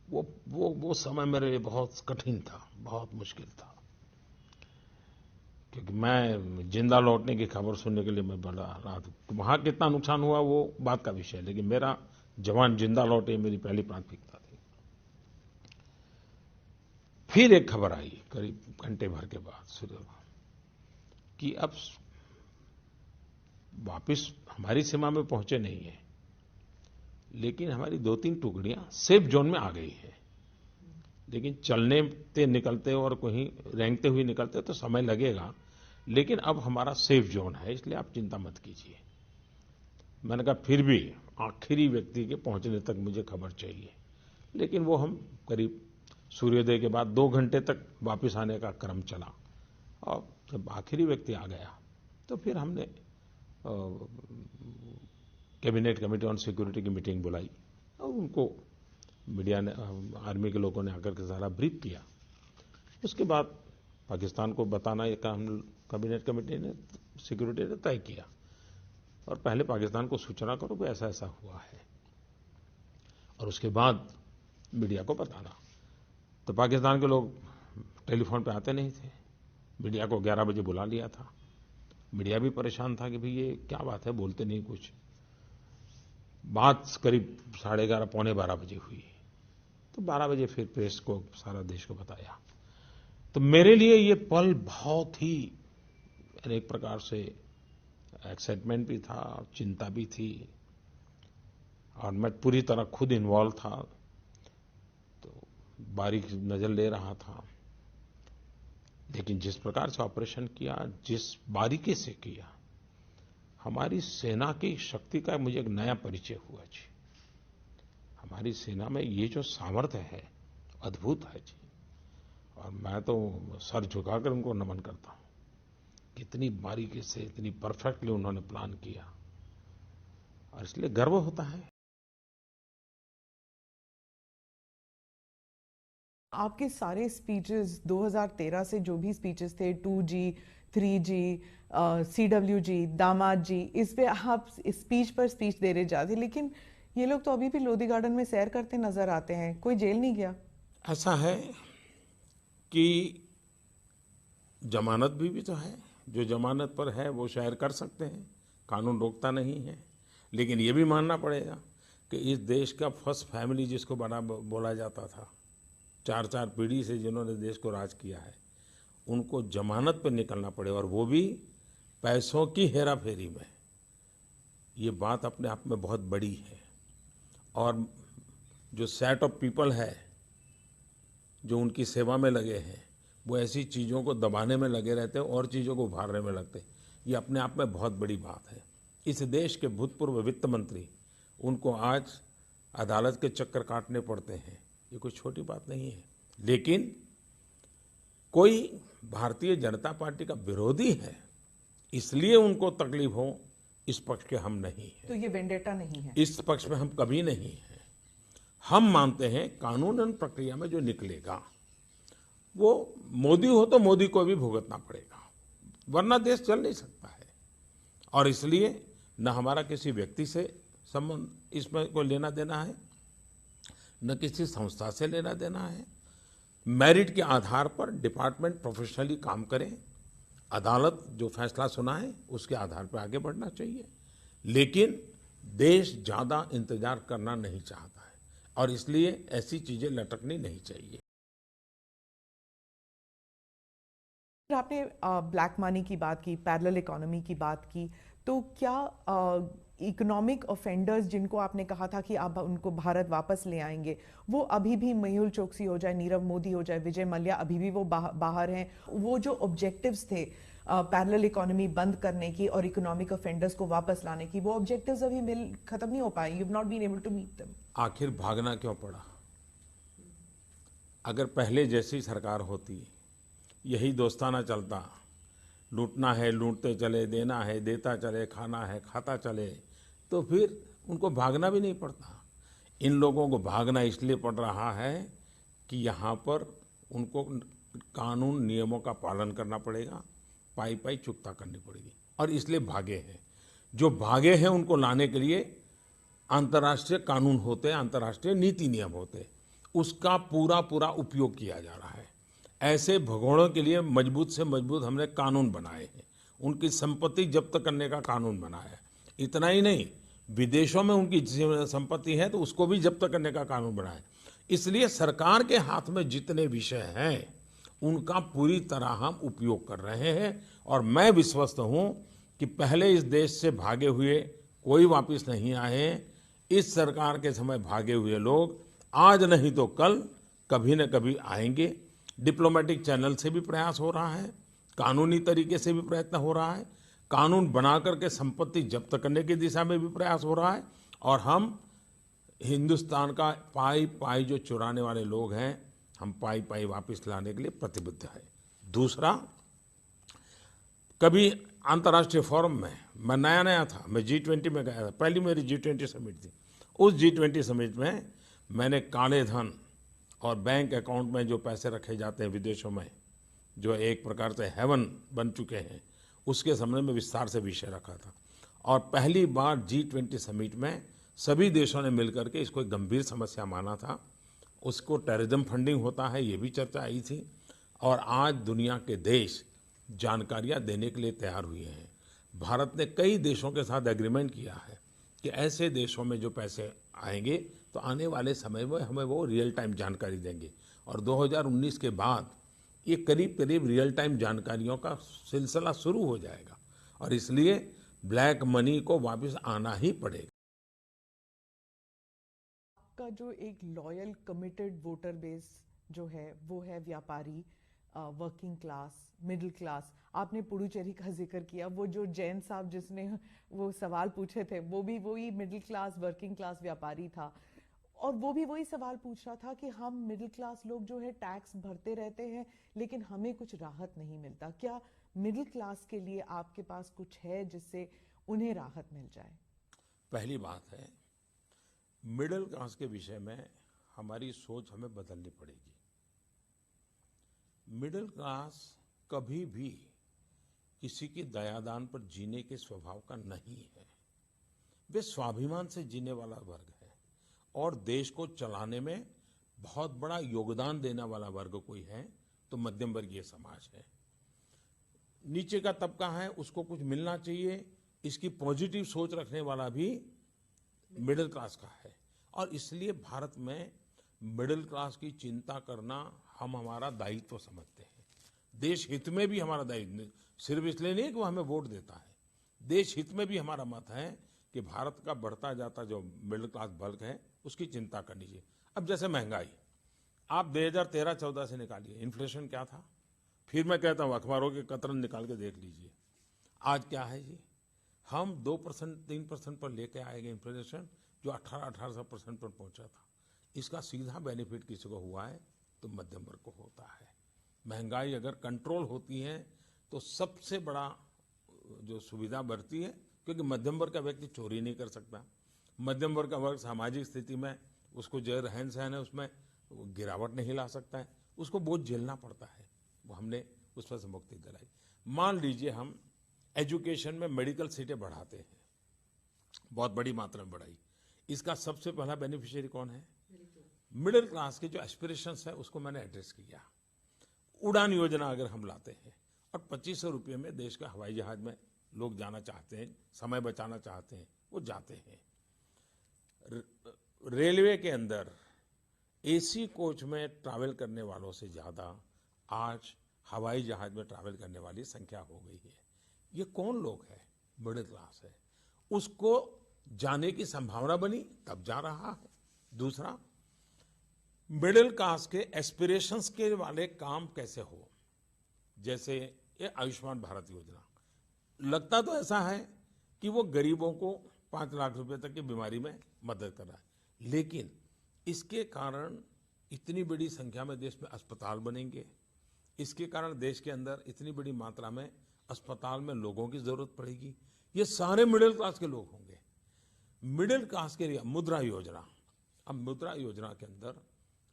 वो समय मेरे लिए बहुत कठिन था, बहुत मुश्किल था, क्योंकि मैं जिंदा लौटने की खबर सुनने के लिए मैं बड़ा रहा था। वहां कितना नुकसान हुआ वो बात का विषय है, लेकिन मेरा जवान जिंदा लौटे मेरी पहली प्राथमिकता थी। फिर एक खबर आई करीब घंटे भर के बाद सूर्योदय कि अब वापस हमारी सीमा में पहुंचे नहीं है, लेकिन हमारी 2-3 टुकड़ियां सेफ जोन में आ गई है। लेकिन चलने निकलते और कहीं रेंगते हुए निकलते तो समय लगेगा, लेकिन अब हमारा सेफ जोन है, इसलिए आप चिंता मत कीजिए। मैंने कहा फिर भी आखिरी व्यक्ति के पहुंचने तक मुझे खबर चाहिए, लेकिन वो हम करीब सूर्योदय के बाद 2 घंटे तक वापस आने का क्रम चला और जब आखिरी व्यक्ति आ गया तो फिर हमने कैबिनेट कमेटी ऑन सिक्योरिटी की मीटिंग बुलाई और उनको मीडिया ने आर्मी के लोगों ने आकर के सारा ब्रीफ किया। उसके बाद पाकिस्तान को बताना ये काम कैबिनेट कमेटी ने सिक्योरिटी ने तय किया और पहले पाकिस्तान को सूचना करो कि ऐसा ऐसा हुआ है और उसके बाद मीडिया को बताना। तो पाकिस्तान के लोग टेलीफोन पे आते नहीं थे। मीडिया को 11 बजे बुला लिया था। मीडिया भी परेशान था कि भाई ये क्या बात है, बोलते नहीं कुछ। बात करीब 11:30 पौने 12 बजे हुई तो 12 बजे फिर प्रेस को सारा देश को बताया। तो मेरे लिए ये पल बहुत ही एक प्रकार से एक्साइटमेंट भी था, चिंता भी थी और मैं पूरी तरह खुद इन्वॉल्व था, तो बारीक नजर ले रहा था। लेकिन जिस प्रकार से ऑपरेशन किया, जिस बारीकी से किया, हमारी सेना की शक्ति का मुझे एक नया परिचय हुआ जी। हमारी सेना में ये जो सामर्थ्य है अद्भुत है जी और मैं तो सर झुकाकर उनको नमन करता हूँ। कितनी बारीकी से, इतनी परफेक्टली उन्होंने प्लान किया और इसलिए गर्व होता है। आपके सारे स्पीचेस 2013 से जो भी स्पीचेस थे 2G, 3G, CWG, दामाद जी, इस पे आप स्पीच पर स्पीच दे रहे जाते, लेकिन ये लोग तो अभी भी लोधी गार्डन में सैर करते नजर आते हैं। कोई जेल नहीं गया? ऐसा है कि जमानत भी तो है। जो जमानत पर है वो सैर कर सकते हैं, कानून रोकता नहीं है। लेकिन ये भी मानना पड़ेगा कि इस देश का फर्स्ट फैमिली जिसको बड़ा बोला जाता था, 4 पीढ़ी से जिन्होंने देश को राज किया है, उनको जमानत पर निकलना पड़े और वो भी पैसों की हेरा फेरी में। ये बात अपने आप में बहुत बड़ी है। और जो सेट ऑफ पीपल है जो उनकी सेवा में लगे हैं, वो ऐसी चीज़ों को दबाने में लगे रहते हैं और चीज़ों को उभारने में लगते हैं। ये अपने आप में बहुत बड़ी बात है। इस देश के भूतपूर्व वित्त मंत्री, उनको आज अदालत के चक्कर काटने पड़ते हैं, ये कोई छोटी बात नहीं है। लेकिन कोई भारतीय जनता पार्टी का विरोधी है इसलिए उनको तकलीफ हो, इस पक्ष के हम नहीं हैं। तो ये वेंडेटा नहीं है? इस पक्ष में हम कभी नहीं हैं। हम मानते हैं कानूनन प्रक्रिया में जो निकलेगा वो मोदी हो तो मोदी को भी भुगतना पड़ेगा, वरना देश चल नहीं सकता है। और इसलिए न हमारा किसी व्यक्ति से संबंध इसमें कोई लेना देना है, न किसी संस्था से लेना देना है। मेरिट के आधार पर डिपार्टमेंट प्रोफेशनली काम करे, अदालत जो फैसला सुनाए उसके आधार पर आगे बढ़ना चाहिए। लेकिन देश ज़्यादा इंतजार करना नहीं चाहता है और इसलिए ऐसी चीज़ें लटकनी नहीं चाहिए। आपने ब्लैक मनी की बात की, पैरेलल इकोनॉमी की बात की, तो क्या इकोनॉमिक ऑफेंडर्स जिनको आपने कहा था कि आप उनको भारत वापस ले आएंगे, वो अभी भी मेहुल चोकसी हो जाए, नीरव मोदी हो जाए, विजय मल्ल्या, अभी भी वो बाहर हैं? वो जो ऑब्जेक्टिव्स थे पैरेलल इकोनॉमी बंद करने की और इकोनॉमिक ऑफेंडर्स को वापस लाने की, वो ऑब्जेक्टिव्स अभी खत्म नहीं हो पाए। You have not been able to meet them. आखिर भागना क्यों पड़ा? अगर पहले जैसी सरकार होती, यही दोस्ताना चलता, लूटना है लूटते चले, देना है देता चले, खाना है खाता चले, तो फिर उनको भागना भी नहीं पड़ता। इन लोगों को भागना इसलिए पड़ रहा है कि यहाँ पर उनको कानून नियमों का पालन करना पड़ेगा, पाई पाई चुकता करनी पड़ेगी और इसलिए भागे हैं। जो भागे हैं उनको लाने के लिए अंतर्राष्ट्रीय कानून होते हैं, अंतर्राष्ट्रीय नीति नियम होते हैं, उसका पूरा पूरा उपयोग किया जा रहा है। ऐसे भगोड़ों के लिए मजबूत से मजबूत हमने कानून बनाए हैं, उनकी संपत्ति जब्त करने का कानून बनाया है। इतना ही नहीं, विदेशों में उनकी संपत्ति है तो उसको भी जब्त करने का कानून बनाया है। इसलिए सरकार के हाथ में जितने विषय हैं उनका पूरी तरह हम उपयोग कर रहे हैं और मैं विश्वस्त हूं कि पहले इस देश से भागे हुए कोई वापस नहीं आए। इस सरकार के समय भागे हुए लोग आज नहीं तो कल कभी न कभी आएंगे। डिप्लोमेटिक चैनल से भी प्रयास हो रहा है, कानूनी तरीके से भी प्रयत्न हो रहा है, कानून बना करके संपत्ति जब्त करने की दिशा में भी प्रयास हो रहा है। और हम हिंदुस्तान का पाई पाई जो चुराने वाले लोग हैं हम पाई पाई वापस लाने के लिए प्रतिबद्ध है। दूसरा, कभी अंतर्राष्ट्रीय फोरम में मैं नया नया था, मैं G20 में गया था, पहली मेरी G20 समिट थी। उस G20 समिट में मैंने काले धन और बैंक अकाउंट में जो पैसे रखे जाते हैं विदेशों में, जो एक प्रकार से हेवन बन चुके हैं, उसके संबंध में विस्तार से विषय रखा था। और पहली बार G20 समिट में सभी देशों ने मिलकर के इसको एक गंभीर समस्या माना था। उसको टेररिज्म फंडिंग होता है, ये भी चर्चा आई थी। और आज दुनिया के देश जानकारियां देने के लिए तैयार हुए हैं। भारत ने कई देशों के साथ एग्रीमेंट किया है कि ऐसे देशों में जो पैसे आएंगे तो आने वाले समय में हमें वो रियल टाइम जानकारी देंगे। और 2019 के बाद ये करीब करीब रियल टाइम जानकारियों का सिलसिला शुरू हो जाएगा और इसलिए ब्लैक मनी को वापस आना ही पड़ेगा। आपका जो एक लॉयल कमिटेड वोटर बेस जो है वो है व्यापारी, वर्किंग क्लास, मिडिल क्लास। आपने पुडुचेरी का जिक्र किया, वो जो जैन साहब जिसने वो सवाल पूछे थे वो भी वही मिडिल क्लास वर्किंग क्लास व्यापारी था, और वो भी वही सवाल पूछ रहा था कि हम मिडिल क्लास लोग जो है टैक्स भरते रहते हैं लेकिन हमें कुछ राहत नहीं मिलता। क्या मिडिल क्लास के लिए आपके पास कुछ है जिससे उन्हें राहत मिल जाए? पहली बात है, मिडिल क्लास के विषय में हमारी सोच हमें बदलनी पड़ेगी। मिडिल क्लास कभी भी किसी की दयादान पर जीने के स्वभाव का नहीं है। वे स्वाभिमान से जीने वाला वर्ग है और देश को चलाने में बहुत बड़ा योगदान देने वाला वर्ग कोई है तो मध्यम वर्गीय समाज है। नीचे का तबका है, उसको कुछ मिलना चाहिए, इसकी पॉजिटिव सोच रखने वाला भी मिडिल क्लास का है। और इसलिए भारत में मिडिल क्लास की चिंता करना हम हमारा दायित्व समझते हैं। देश हित में भी हमारा दायित्व, सिर्फ इसलिए नहीं कि वो हमें वोट देता है, देश हित में भी हमारा मत है कि भारत का बढ़ता जाता जो मिडिल क्लास वर्ग है उसकी चिंता करनी चाहिए। अब जैसे महंगाई, आप 2013-14 से निकालिए, इन्फ्लेशन क्या था? फिर मैं कहता हूँ अखबारों के कतरन निकाल के देख लीजिए, आज क्या है जी? हम 2% 3% पर लेके आएंगे इन्फ्लेशन, जो 18% पर पहुंचा था। इसका सीधा बेनिफिट किसी को हुआ है तो मध्यम वर्ग को होता है। महंगाई अगर कंट्रोल होती है तो सबसे बड़ा जो सुविधा बढ़ती है, क्योंकि मध्यम वर्ग का व्यक्ति चोरी नहीं कर सकता। मध्यम वर्ग का वर्ग सामाजिक स्थिति में उसको जो रहन सहन है उसमें गिरावट नहीं ला सकता है, उसको बोझ झेलना पड़ता है। वो हमने उस पर से मुक्ति दिलाई। मान लीजिए हम एजुकेशन में मेडिकल सीटें बढ़ाते हैं, बहुत बड़ी मात्रा में बढ़ाई, इसका सबसे पहला बेनिफिशियरी कौन है? मिडिल क्लास के जो एस्पिरेशंस है उसको मैंने एड्रेस किया। उड़ान योजना अगर हम लाते हैं और 2500 रुपये में देश का हवाई जहाज में लोग जाना चाहते हैं, समय बचाना चाहते हैं, वो जाते हैं। रेलवे के अंदर एसी कोच में ट्रैवल करने वालों से ज़्यादा आज हवाई जहाज में ट्रैवल करने वाली संख्या हो गई है। ये कौन लोग है? मिडिल क्लास है। उसको जाने की संभावना बनी तब जा रहा है। दूसरा, मिडिल क्लास के एस्पिरेशंस के वाले काम कैसे हो, जैसे ये आयुष्मान भारत योजना, लगता तो ऐसा है कि वो गरीबों को 5 लाख रुपए तक की बीमारी में मदद कर रहा है, लेकिन इसके कारण इतनी बड़ी संख्या में देश में अस्पताल बनेंगे, इसके कारण देश के अंदर इतनी बड़ी मात्रा में अस्पताल में लोगों की जरूरत पड़ेगी। ये सारे मिडिल क्लास के लोग होंगे। मिडिल क्लास के लिए मुद्रा योजना, अब मुद्रा योजना के अंदर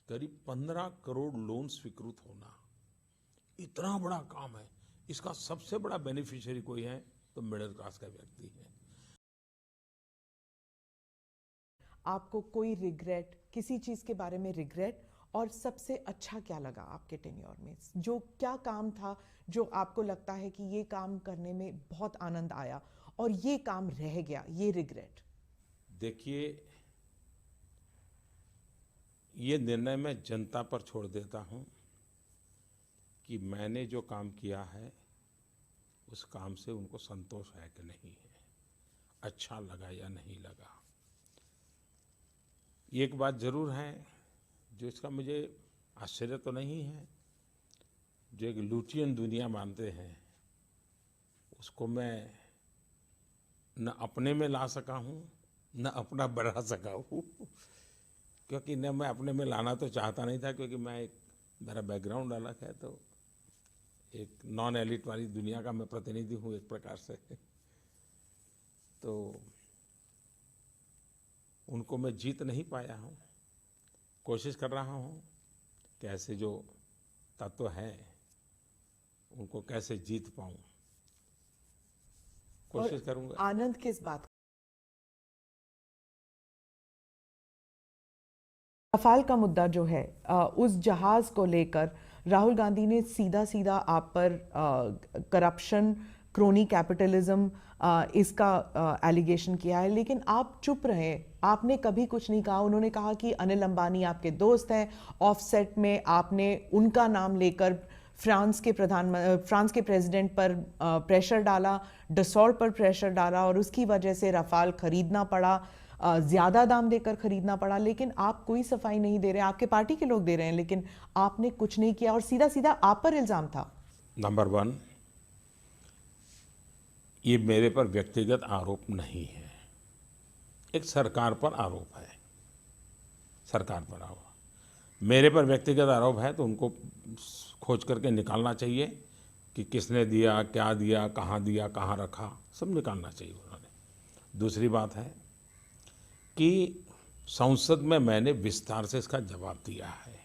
करीब 15 करोड़ लोन स्वीकृत होना, इतना बड़ा काम है। इसका सबसे बड़ा बेनिफिशियरी कोई है तो मिडिल क्लास का व्यक्ति है। आपको कोई रिग्रेट, किसी चीज के बारे में रिग्रेट, और सबसे अच्छा क्या लगा आपके टेन्योर में? जो क्या काम था जो आपको लगता है कि ये काम करने में बहुत आनंद आया और ये काम रह गया, ये रिग्रेट? देखिए, ये निर्णय मैं जनता पर छोड़ देता हूं कि मैंने जो काम किया है उस काम से उनको संतोष है कि नहीं है, अच्छा लगा या नहीं लगा। एक बात जरूर है जो इसका मुझे आश्चर्य तो नहीं है, जो एक लुटियन दुनिया मानते हैं उसको मैं न अपने में ला सका हूँ न अपना बढ़ा सका हूँ, क्योंकि न मैं अपने में लाना तो चाहता नहीं था, क्योंकि मैं एक मेरा बैकग्राउंड अलग है, तो एक नॉन एलिट वाली दुनिया का मैं प्रतिनिधि हूँ एक प्रकार से। तो उनको मैं जीत नहीं पाया हूँ, कोशिश कर रहा हूँ कि ऐसे जो तत्व हैं उनको कैसे जीत पाऊँ, कोशिश करूँगा। आनंद किस बात? रफाल का मुद्दा जो है, उस जहाज को लेकर राहुल गांधी ने सीधा सीधा आप पर करप्शन, क्रोनी कैपिटलिज्म, इसका एलिगेशन किया है, लेकिन आप चुप रहे, आपने कभी कुछ नहीं कहा। उन्होंने कहा कि अनिल अंबानी आपके दोस्त हैं, ऑफसेट में आपने उनका नाम लेकर फ्रांस के प्रेसिडेंट पर प्रेशर डाला, डसॉल्ट पर प्रेशर डाला और उसकी वजह से रफाल खरीदना पड़ा, ज्यादा दाम देकर खरीदना पड़ा। लेकिन आप कोई सफाई नहीं दे रहे, आपके पार्टी के लोग दे रहे हैं, लेकिन आपने कुछ नहीं किया और सीधा सीधा आप पर इल्जाम था। नंबर 1, ये मेरे पर व्यक्तिगत आरोप नहीं है, एक सरकार पर आरोप है, सरकार पर आरोप। मेरे पर व्यक्तिगत आरोप है तो उनको खोज करके निकालना चाहिए कि किसने दिया, क्या दिया, कहाँ रखा, सब निकालना चाहिए उन्होंने। दूसरी बात है कि संसद में मैंने विस्तार से इसका जवाब दिया है,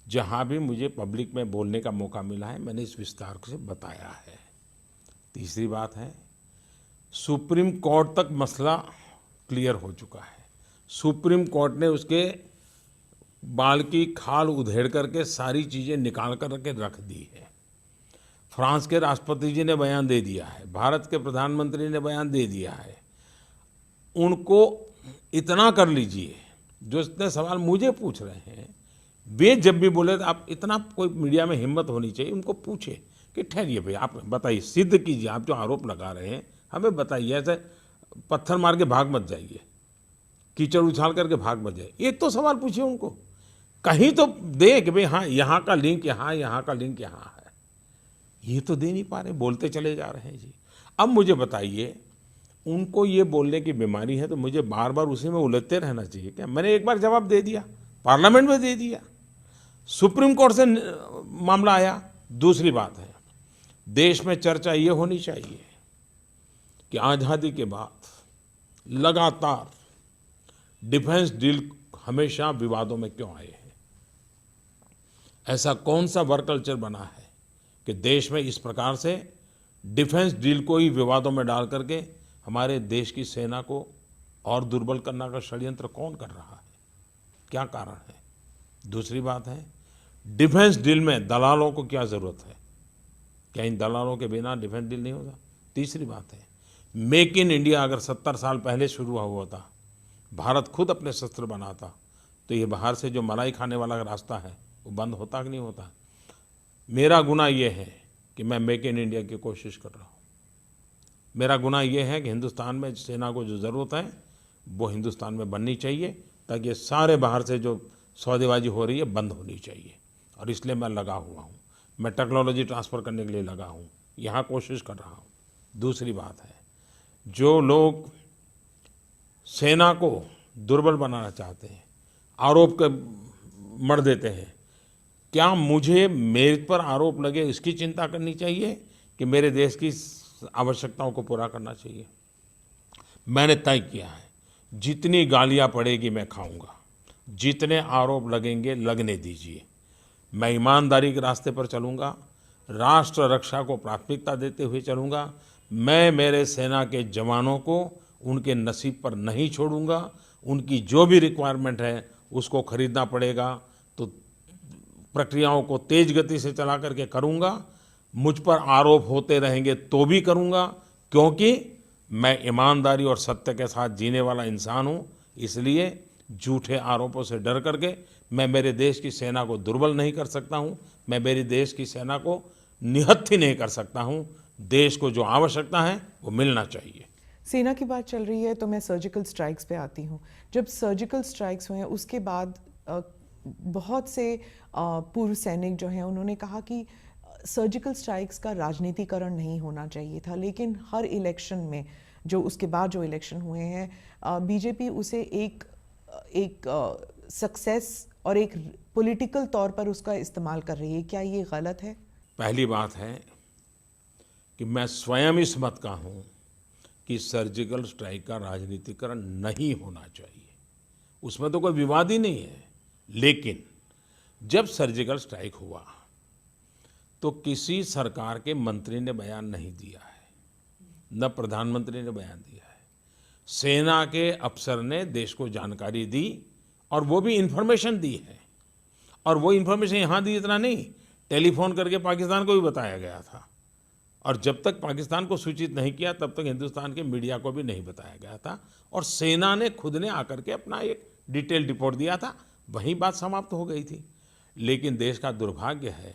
जहाँ भी मुझे पब्लिक में बोलने का मौका मिला है मैंने इस विस्तार से बताया है। तीसरी बात है, सुप्रीम कोर्ट तक मसला क्लियर हो चुका है, सुप्रीम कोर्ट ने उसके बाल की खाल उधेड़ करके सारी चीज़ें निकाल करके रख दी है। फ्रांस के राष्ट्रपति जी ने बयान दे दिया है, भारत के प्रधानमंत्री ने बयान दे दिया है। उनको इतना कर लीजिए, जो इतने सवाल मुझे पूछ रहे हैं, वे जब भी बोले तो आप इतना, कोई मीडिया में हिम्मत होनी चाहिए, उनको पूछे कि ठहरिए भाई, आप बताइए, सिद्ध कीजिए, आप जो आरोप लगा रहे हैं हमें बताइए, ऐसे पत्थर मार के भाग मत जाइए, कीचड़ उछाल करके भाग मत जाइए, एक तो सवाल पूछिए उनको, कहीं तो दे कि भाई हाँ यहाँ का लिंक यहाँ, यहाँ का लिंक यहाँ है। ये तो दे नहीं पा रहे, बोलते चले जा रहे हैं जी। अब मुझे बताइए, उनको ये बोलने की बीमारी है तो मुझे बार बार उसी में उलझते रहना चाहिए क्या? मैंने एक बार जवाब दे दिया, पार्लियामेंट में दे दिया, सुप्रीम कोर्ट से मामला आया। दूसरी बात है, देश में चर्चा ये होनी चाहिए कि आज़ादी के बाद लगातार डिफेंस डील हमेशा विवादों में क्यों आए हैं? ऐसा कौन सा वर्क कल्चर बना है कि देश में इस प्रकार से डिफेंस डील को ही विवादों में डाल करके हमारे देश की सेना को और दुर्बल करने का षड्यंत्र कौन कर रहा है? क्या कारण है? दूसरी बात है, डिफेंस डील में दलालों को क्या ज़रूरत है? क्या इन दलालों के बिना डिफेंस डील नहीं होता? तीसरी बात है, मेक इन इंडिया अगर 70 साल पहले शुरू हुआ था, भारत खुद अपने शस्त्र बनाता, तो ये बाहर से जो मलाई खाने वाला रास्ता है वो बंद होता कि नहीं होता? मेरा गुनाह ये है कि मैं मेक इन इंडिया की कोशिश कर रहा हूँ। मेरा गुनाह ये है कि हिंदुस्तान में सेना को जो ज़रूरत है वो हिंदुस्तान में बननी चाहिए, ताकि ये सारे बाहर से जो सौदेबाजी हो रही है बंद होनी चाहिए। और इसलिए मैं लगा हुआ हूँ, मैं टेक्नोलॉजी ट्रांसफ़र करने के लिए लगा हूँ, यहाँ कोशिश कर रहा हूँ। दूसरी बात है, जो लोग सेना को दुर्बल बनाना चाहते हैं, आरोप के मर देते हैं, क्या मुझे मेरे पर आरोप लगे इसकी चिंता करनी चाहिए कि मेरे देश की आवश्यकताओं को पूरा करना चाहिए? मैंने तय किया है, जितनी गालियां पड़ेगी मैं खाऊंगा, जितने आरोप लगेंगे लगने दीजिए। मैं ईमानदारी के रास्ते पर चलूंगा, राष्ट्र रक्षा को प्राथमिकता देते हुए चलूंगा। मैं मेरे सेना के जवानों को उनके नसीब पर नहीं छोड़ूंगा। उनकी जो भी रिक्वायरमेंट है उसको खरीदना पड़ेगा तो प्रक्रियाओं को तेज गति से चला करके करूंगा। मुझ पर आरोप होते रहेंगे तो भी करूंगा, क्योंकि मैं ईमानदारी और सत्य के साथ जीने वाला इंसान हूं। इसलिए झूठे आरोपों से डर करके मैं मेरे देश की सेना को दुर्बल नहीं कर सकता हूं, मैं मेरे देश की सेना को निहत्थी नहीं कर सकता हूं। देश को जो आवश्यकता है वो मिलना चाहिए। सेना की बात चल रही है तो मैं सर्जिकल स्ट्राइक्स पे आती हूँ। जब सर्जिकल स्ट्राइक्स हुए हैं उसके बाद बहुत से पूर्व सैनिक जो हैं उन्होंने कहा कि सर्जिकल स्ट्राइक्स का राजनीतिकरण नहीं होना चाहिए था, लेकिन हर इलेक्शन में जो उसके बाद जो इलेक्शन हुए हैं बीजेपी उसे एक सक्सेस और एक पॉलिटिकल तौर पर उसका इस्तेमाल कर रही है, क्या ये गलत है? पहली बात है कि मैं स्वयं इस मत का हूं कि सर्जिकल स्ट्राइक का राजनीतिकरण नहीं होना चाहिए, उसमें तो कोई विवाद ही नहीं है। लेकिन जब सर्जिकल स्ट्राइक हुआ तो किसी सरकार के मंत्री ने बयान नहीं दिया है, न प्रधानमंत्री ने बयान दिया है। सेना के अफसर ने देश को जानकारी दी और वो भी इंफॉर्मेशन दी है। और वो इंफॉर्मेशन यहाँ दी इतना नहीं, टेलीफोन करके पाकिस्तान को भी बताया गया था। और जब तक पाकिस्तान को सूचित नहीं किया तब तक हिंदुस्तान के मीडिया को भी नहीं बताया गया था। और सेना ने खुद ने आकर के अपना एक डिटेल रिपोर्ट दिया था, वहीं बात समाप्त हो गई थी। लेकिन देश का दुर्भाग्य है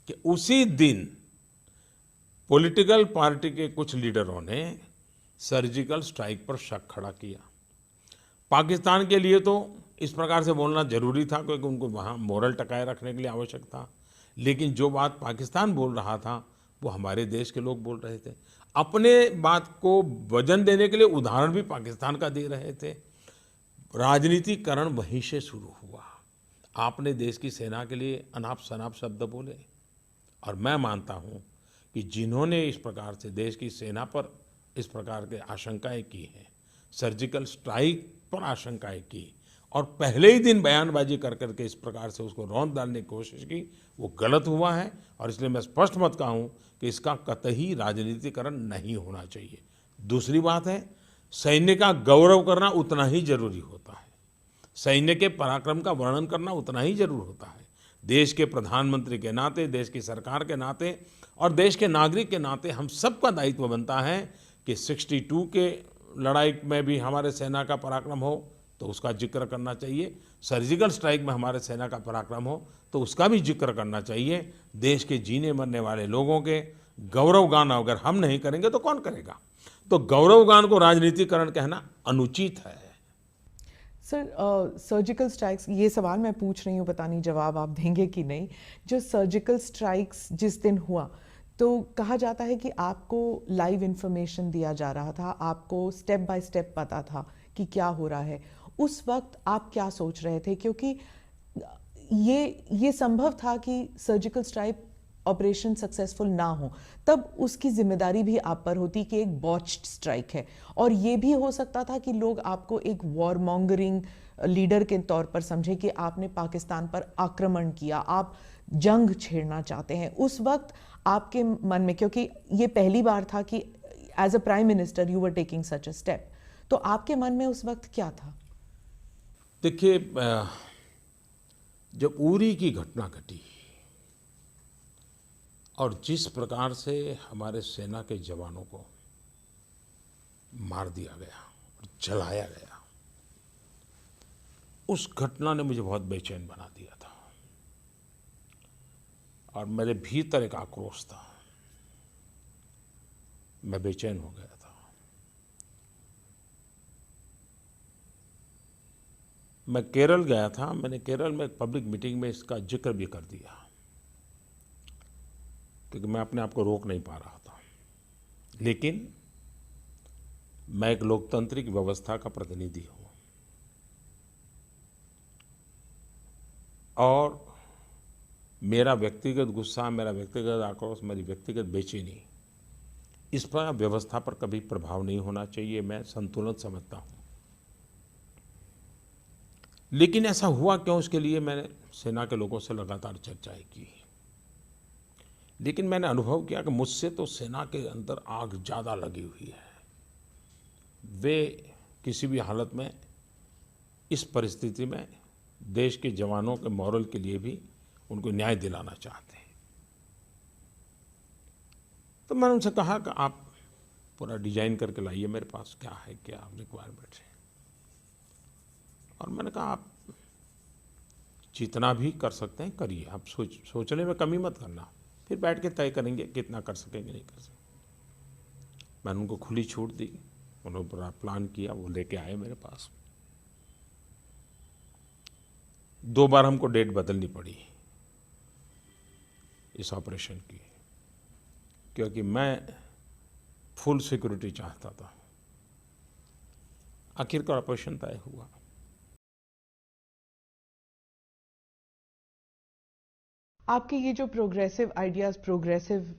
कि उसी दिन पॉलिटिकल पार्टी के कुछ लीडरों ने सर्जिकल स्ट्राइक पर शक खड़ा किया। पाकिस्तान के लिए तो इस प्रकार से बोलना जरूरी था क्योंकि उनको वहाँ मोरल टकाए रखने के लिए आवश्यक था। लेकिन जो बात पाकिस्तान बोल रहा था वो हमारे देश के लोग बोल रहे थे। अपने बात को वजन देने के लिए उदाहरण भी पाकिस्तान का दे रहे थे। राजनीतिकरण वहीं से शुरू हुआ। आपने देश की सेना के लिए अनाप शनाप शब्द बोले। और मैं मानता हूँ कि जिन्होंने इस प्रकार से देश की सेना पर इस प्रकार के आशंकाएं की हैं, सर्जिकल स्ट्राइक पर आशंकाएं की और पहले ही दिन बयानबाजी कर करके इस प्रकार से उसको रौंद डालने की कोशिश की, वो गलत हुआ है। और इसलिए मैं स्पष्ट मत कहूँ कि इसका कतई राजनीतिकरण नहीं होना चाहिए। दूसरी बात है, सैन्य का गौरव करना उतना ही जरूरी होता है, सैन्य के पराक्रम का वर्णन करना उतना ही जरूर होता है। देश के प्रधानमंत्री के नाते, देश की सरकार के नाते और देश के नागरिक के नाते हम सबका दायित्व बनता है कि 62 के लड़ाई में भी हमारे सेना का पराक्रम हो तो उसका जिक्र करना चाहिए, सर्जिकल स्ट्राइक में हमारे सेना का पराक्रम हो तो उसका भी जिक्र करना चाहिए। देश के जीने मरने वाले लोगों के गौरवगान अगर हम नहीं करेंगे तो कौन करेगा? तो गौरवगान को राजनीतिकरण कहना अनुचित है। सर, सर्जिकल स्ट्राइक्स, ये सवाल मैं पूछ रही हूँ, पता नहीं जवाब आप देंगे कि नहीं। जो सर्जिकल स्ट्राइक्स जिस दिन हुआ तो कहा जाता है कि आपको लाइव इन्फॉर्मेशन दिया जा रहा था, आपको स्टेप बाय स्टेप पता था कि क्या हो रहा है। उस वक्त आप क्या सोच रहे थे? क्योंकि ये संभव था कि सर्जिकल स्ट्राइक ऑपरेशन सक्सेसफुल ना हो, तब उसकी जिम्मेदारी भी आप पर होती कि एक बॉच्ड स्ट्राइक है। और ये भी हो सकता था कि लोग आपको एक वॉर मॉन्गरिंग लीडर के तौर पर समझे कि आपने पाकिस्तान पर आक्रमण किया, आप जंग छेड़ना चाहते हैं। उस वक्त आपके मन में, क्योंकि ये पहली बार था कि as a prime minister you were taking such a step, तो आपके मन में उस वक्त क्या था? देखिए, जब उरी की घटना घटी और जिस प्रकार से हमारे सेना के जवानों को मार दिया गया और जलाया गया, उस घटना ने मुझे बहुत बेचैन बना दिया था और मेरे भीतर एक आक्रोश था। मैं बेचैन हो गया था। मैं केरल गया था, मैंने केरल में एक पब्लिक मीटिंग में इसका जिक्र भी कर दिया क्योंकि मैं अपने आप को रोक नहीं पा रहा था। लेकिन मैं एक लोकतांत्रिक व्यवस्था का प्रतिनिधि हूँ और मेरा व्यक्तिगत गुस्सा, मेरा व्यक्तिगत आक्रोश, मेरी व्यक्तिगत बेचैनी, इस पर व्यवस्था पर कभी प्रभाव नहीं होना चाहिए। मैं संतुलन समझता हूँ। लेकिन ऐसा हुआ क्यों, उसके लिए मैंने सेना के लोगों से लगातार चर्चाएं की। लेकिन मैंने अनुभव किया कि मुझसे तो सेना के अंदर आग ज़्यादा लगी हुई है। वे किसी भी हालत में इस परिस्थिति में देश के जवानों के मॉरल के लिए भी उनको न्याय दिलाना चाहते हैं। तो मैंने उनसे कहा कि आप पूरा डिजाइन करके लाइए मेरे पास, क्या है, क्या रिक्वायरमेंट है। और मैंने कहा आप जितना भी कर सकते हैं करिए, आप सोचने में कमी मत करना, फिर बैठ के तय करेंगे कितना कर सकेंगे, नहीं कर सकेंगे। मैंने उनको खुली छूट दी, उन्होंने पूरा प्लान किया, वो लेके आए मेरे पास। 2 बार हमको डेट बदलनी पड़ी इस ऑपरेशन की क्योंकि मैं फुल सिक्योरिटी चाहता था। आखिरकार ऑपरेशन तय हुआ। आपके ये जो progressive ideas, progressive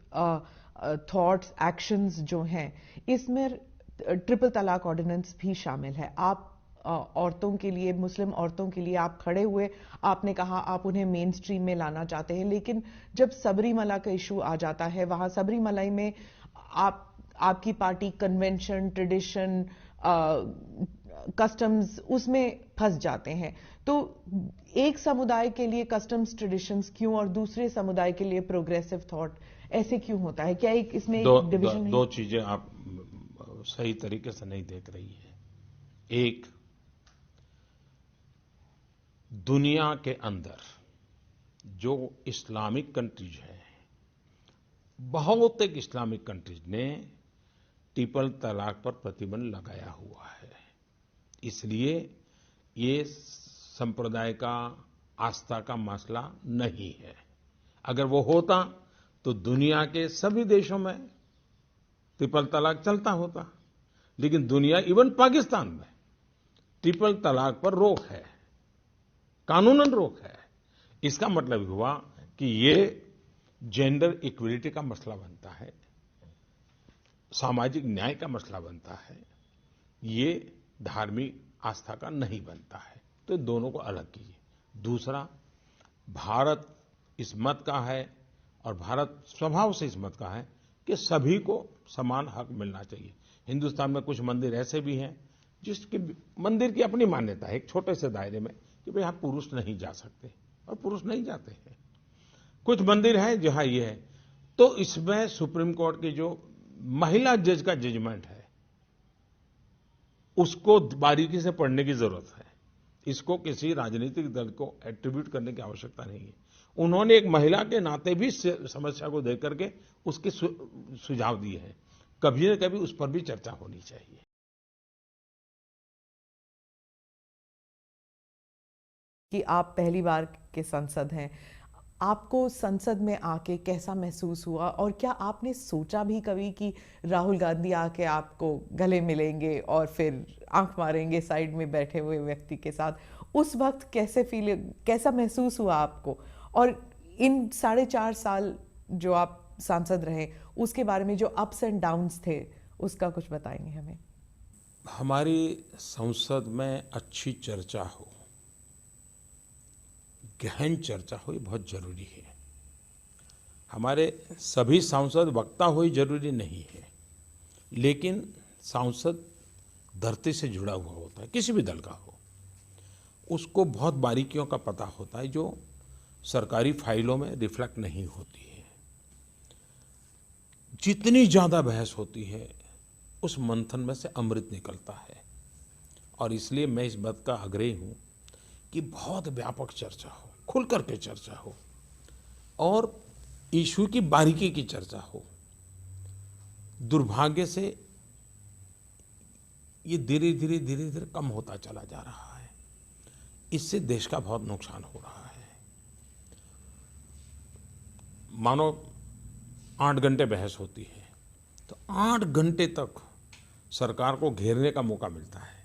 thoughts, actions जो हैं, इसमें ट्रिपल तलाक ऑर्डिनेंस भी शामिल है। आप औरतों के लिए, मुस्लिम औरतों के लिए आप खड़े हुए, आपने कहा आप उन्हें मेन स्ट्रीम में लाना चाहते हैं, लेकिन जब सबरीमला का इशू आ जाता है, वहां सबरीमलाई में आपकी पार्टी कन्वेंशन, ट्रेडिशन, कस्टम्स उसमें फंस जाते हैं। तो एक समुदाय के लिए कस्टम्स ट्रेडिशंस क्यों और दूसरे समुदाय के लिए प्रोग्रेसिव थॉट ऐसे क्यों होता है? क्या एक इसमें एक डिवीजन है? दो चीजें आप सही तरीके से नहीं देख रही है। एक, दुनिया के अंदर जो इस्लामिक कंट्रीज हैं, बहुत एक इस्लामिक कंट्रीज ने ट्रिपल तलाक पर प्रतिबंध लगाया हुआ है। इसलिए ये संप्रदाय का, आस्था का मसला नहीं है। अगर वो होता तो दुनिया के सभी देशों में ट्रिपल तलाक चलता होता। लेकिन दुनिया, इवन पाकिस्तान में ट्रिपल तलाक पर रोक है, कानूनन रोक है। इसका मतलब हुआ कि ये जेंडर इक्वलिटी का मसला बनता है, सामाजिक न्याय का मसला बनता है, ये धार्मिक आस्था का नहीं बनता है। तो दोनों को अलग कीजिए। दूसरा, भारत इस मत का है और भारत स्वभाव से इस मत का है कि सभी को समान हक मिलना चाहिए। हिंदुस्तान में कुछ मंदिर ऐसे भी हैं जिसके मंदिर की अपनी मान्यता है, एक छोटे से दायरे में, कि भाई यहाँ पुरुष नहीं जा सकते, और पुरुष नहीं जाते हैं। कुछ मंदिर हैं जहां ये है। तो इसमें सुप्रीम कोर्ट की जो महिला जज का जजमेंट है, उसको बारीकी से पढ़ने की जरूरत है। इसको किसी राजनीतिक दल को एट्रीब्यूट करने की आवश्यकता नहीं है। उन्होंने एक महिला के नाते भी समस्या को देख करके उसके सुझाव दिए हैं। कभी न कभी उस पर भी चर्चा होनी चाहिए। कि आप पहली बार के सांसद हैं, आपको संसद में आके कैसा महसूस हुआ? और क्या आपने सोचा भी कभी कि राहुल गांधी आके आपको गले मिलेंगे और फिर आंख मारेंगे साइड में बैठे हुए व्यक्ति के साथ? उस वक्त कैसा महसूस हुआ आपको? और इन 4.5 साल जो आप सांसद रहे, उसके बारे में जो अप्स एंड डाउन्स थे, उसका कुछ बताएंगे हमें? हमारी संसद में अच्छी चर्चा हो, गहन चर्चा हो, ये बहुत जरूरी है। हमारे सभी सांसद वक्ता हो ये जरूरी नहीं है, लेकिन सांसद धरती से जुड़ा हुआ होता है, किसी भी दल का हो। उसको बहुत बारीकियों का पता होता है जो सरकारी फाइलों में रिफ्लेक्ट नहीं होती है। जितनी ज्यादा बहस होती है, उस मंथन में से अमृत निकलता है। और इसलिए मैं इस बात का आग्रही हूं कि बहुत व्यापक चर्चा हो, खुल करके चर्चा हो, और इशू की बारीकी की चर्चा हो। दुर्भाग्य से ये धीरे धीरे कम होता चला जा रहा है। इससे देश का बहुत नुकसान हो रहा है। मानो 8 घंटे बहस होती है, तो 8 घंटे तक सरकार को घेरने का मौका मिलता है,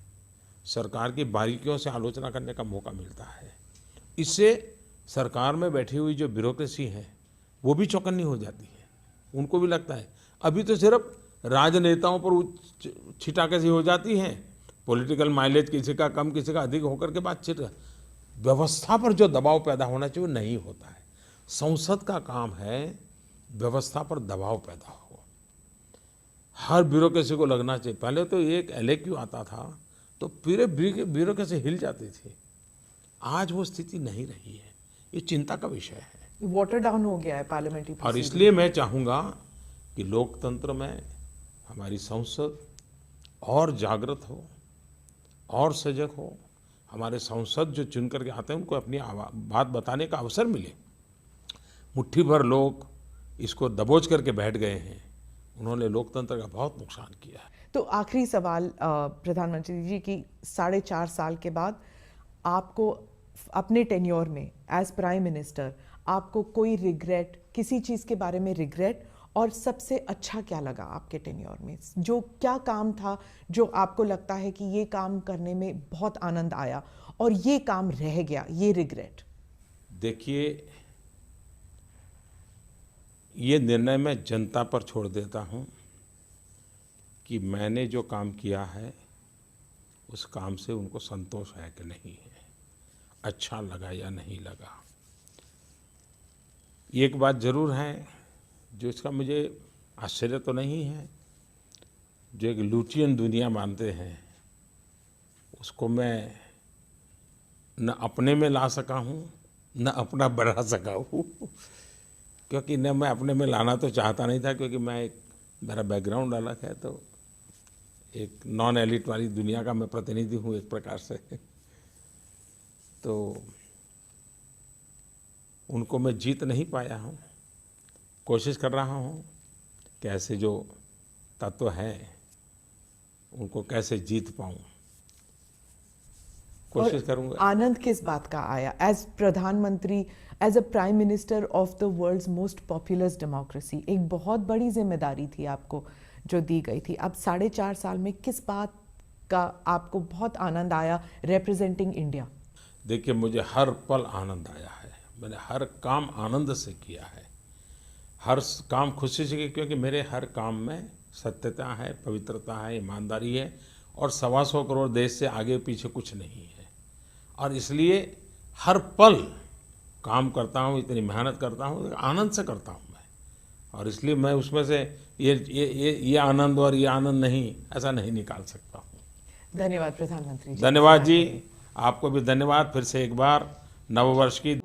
सरकार की बारीकियों से आलोचना करने का मौका मिलता है। इससे सरकार में बैठी हुई जो ब्यूरोक्रेसी है, वो भी चौकन्नी हो जाती है। उनको भी लगता है अभी तो सिर्फ राजनेताओं पर छिटाकसी हो जाती है, पॉलिटिकल माइलेज किसी का कम किसी का अधिक होकर के बातचीत, व्यवस्था पर जो दबाव पैदा होना चाहिए वो नहीं होता है। संसद का काम है व्यवस्था पर दबाव पैदा हो, हर ब्यूरोक्रेसी को लगना चाहिए। पहले तो एक LAQ आता था तो पूरे ब्यूरोक्रेसी हिल जाती थी, आज वो स्थिति नहीं रही है। ये चिंता का विषय है, वाटर डाउन हो गया है पार्लियामेंट्री। और इसलिए मैं चाहूँगा कि लोकतंत्र में हमारी संसद और जागृत हो और सजग हो। हमारे सांसद जो चुन करके आते हैं उनको अपनी बात बताने का अवसर मिले। मुट्ठी भर लोग इसको दबोच करके बैठ गए हैं, उन्होंने लोकतंत्र का बहुत नुकसान किया है। तो आखिरी सवाल प्रधानमंत्री जी की, 4.5 साल के बाद आपको अपने टेन्योर में एज प्राइम मिनिस्टर आपको कोई रिग्रेट, किसी चीज के बारे में रिग्रेट, और सबसे अच्छा क्या लगा आपके टेन्योर में? जो क्या काम था जो आपको लगता है कि ये काम करने में बहुत आनंद आया और ये काम रह गया, ये रिग्रेट? देखिए, ये निर्णय मैं जनता पर छोड़ देता हूँ कि मैंने जो काम किया है उस काम से उनको संतोष है कि नहीं है, अच्छा लगा या नहीं लगा। एक बात ज़रूर है जो इसका मुझे आश्चर्य तो नहीं है, जो एक लुटियन दुनिया मानते हैं उसको मैं न अपने में ला सका हूँ न अपना बढ़ा सका हूँ क्योंकि न मैं अपने में लाना तो चाहता नहीं था, क्योंकि मेरा बैकग्राउंड अलग है, तो एक नॉन एलिट वाली दुनिया का मैं प्रतिनिधि हूँ एक प्रकार से। तो उनको मैं जीत नहीं पाया हूँ, कोशिश कर रहा हूँ कि ऐसे जो तत्व हैं उनको कैसे जीत पाऊँ, कोशिश करूँगा। आनंद किस बात का आया एज प्रधानमंत्री, as a prime minister of the world's most populous democracy? एक बहुत बड़ी जिम्मेदारी थी आपको जो दी गई थी। अब 4.5 साल में किस बात का आपको बहुत आनंद आया रिप्रेजेंटिंग इंडिया? देखिए, मुझे हर पल आनंद आया है, मैंने हर काम आनंद से किया है, हर काम खुशी से किया, क्योंकि मेरे हर काम में सत्यता है, पवित्रता है, ईमानदारी है और 125 करोड़ देश से आगे पीछे कुछ नहीं है। और इसलिए हर पल काम करता हूँ, इतनी मेहनत करता हूँ, आनंद से करता हूँ मैं। और इसलिए मैं उसमें से ये आनंद और ये आनंद नहीं, ऐसा नहीं निकाल सकता हूँ। धन्यवाद प्रधानमंत्री जी। धन्यवाद जी, आपको भी धन्यवाद फिर से एक बार नववर्ष की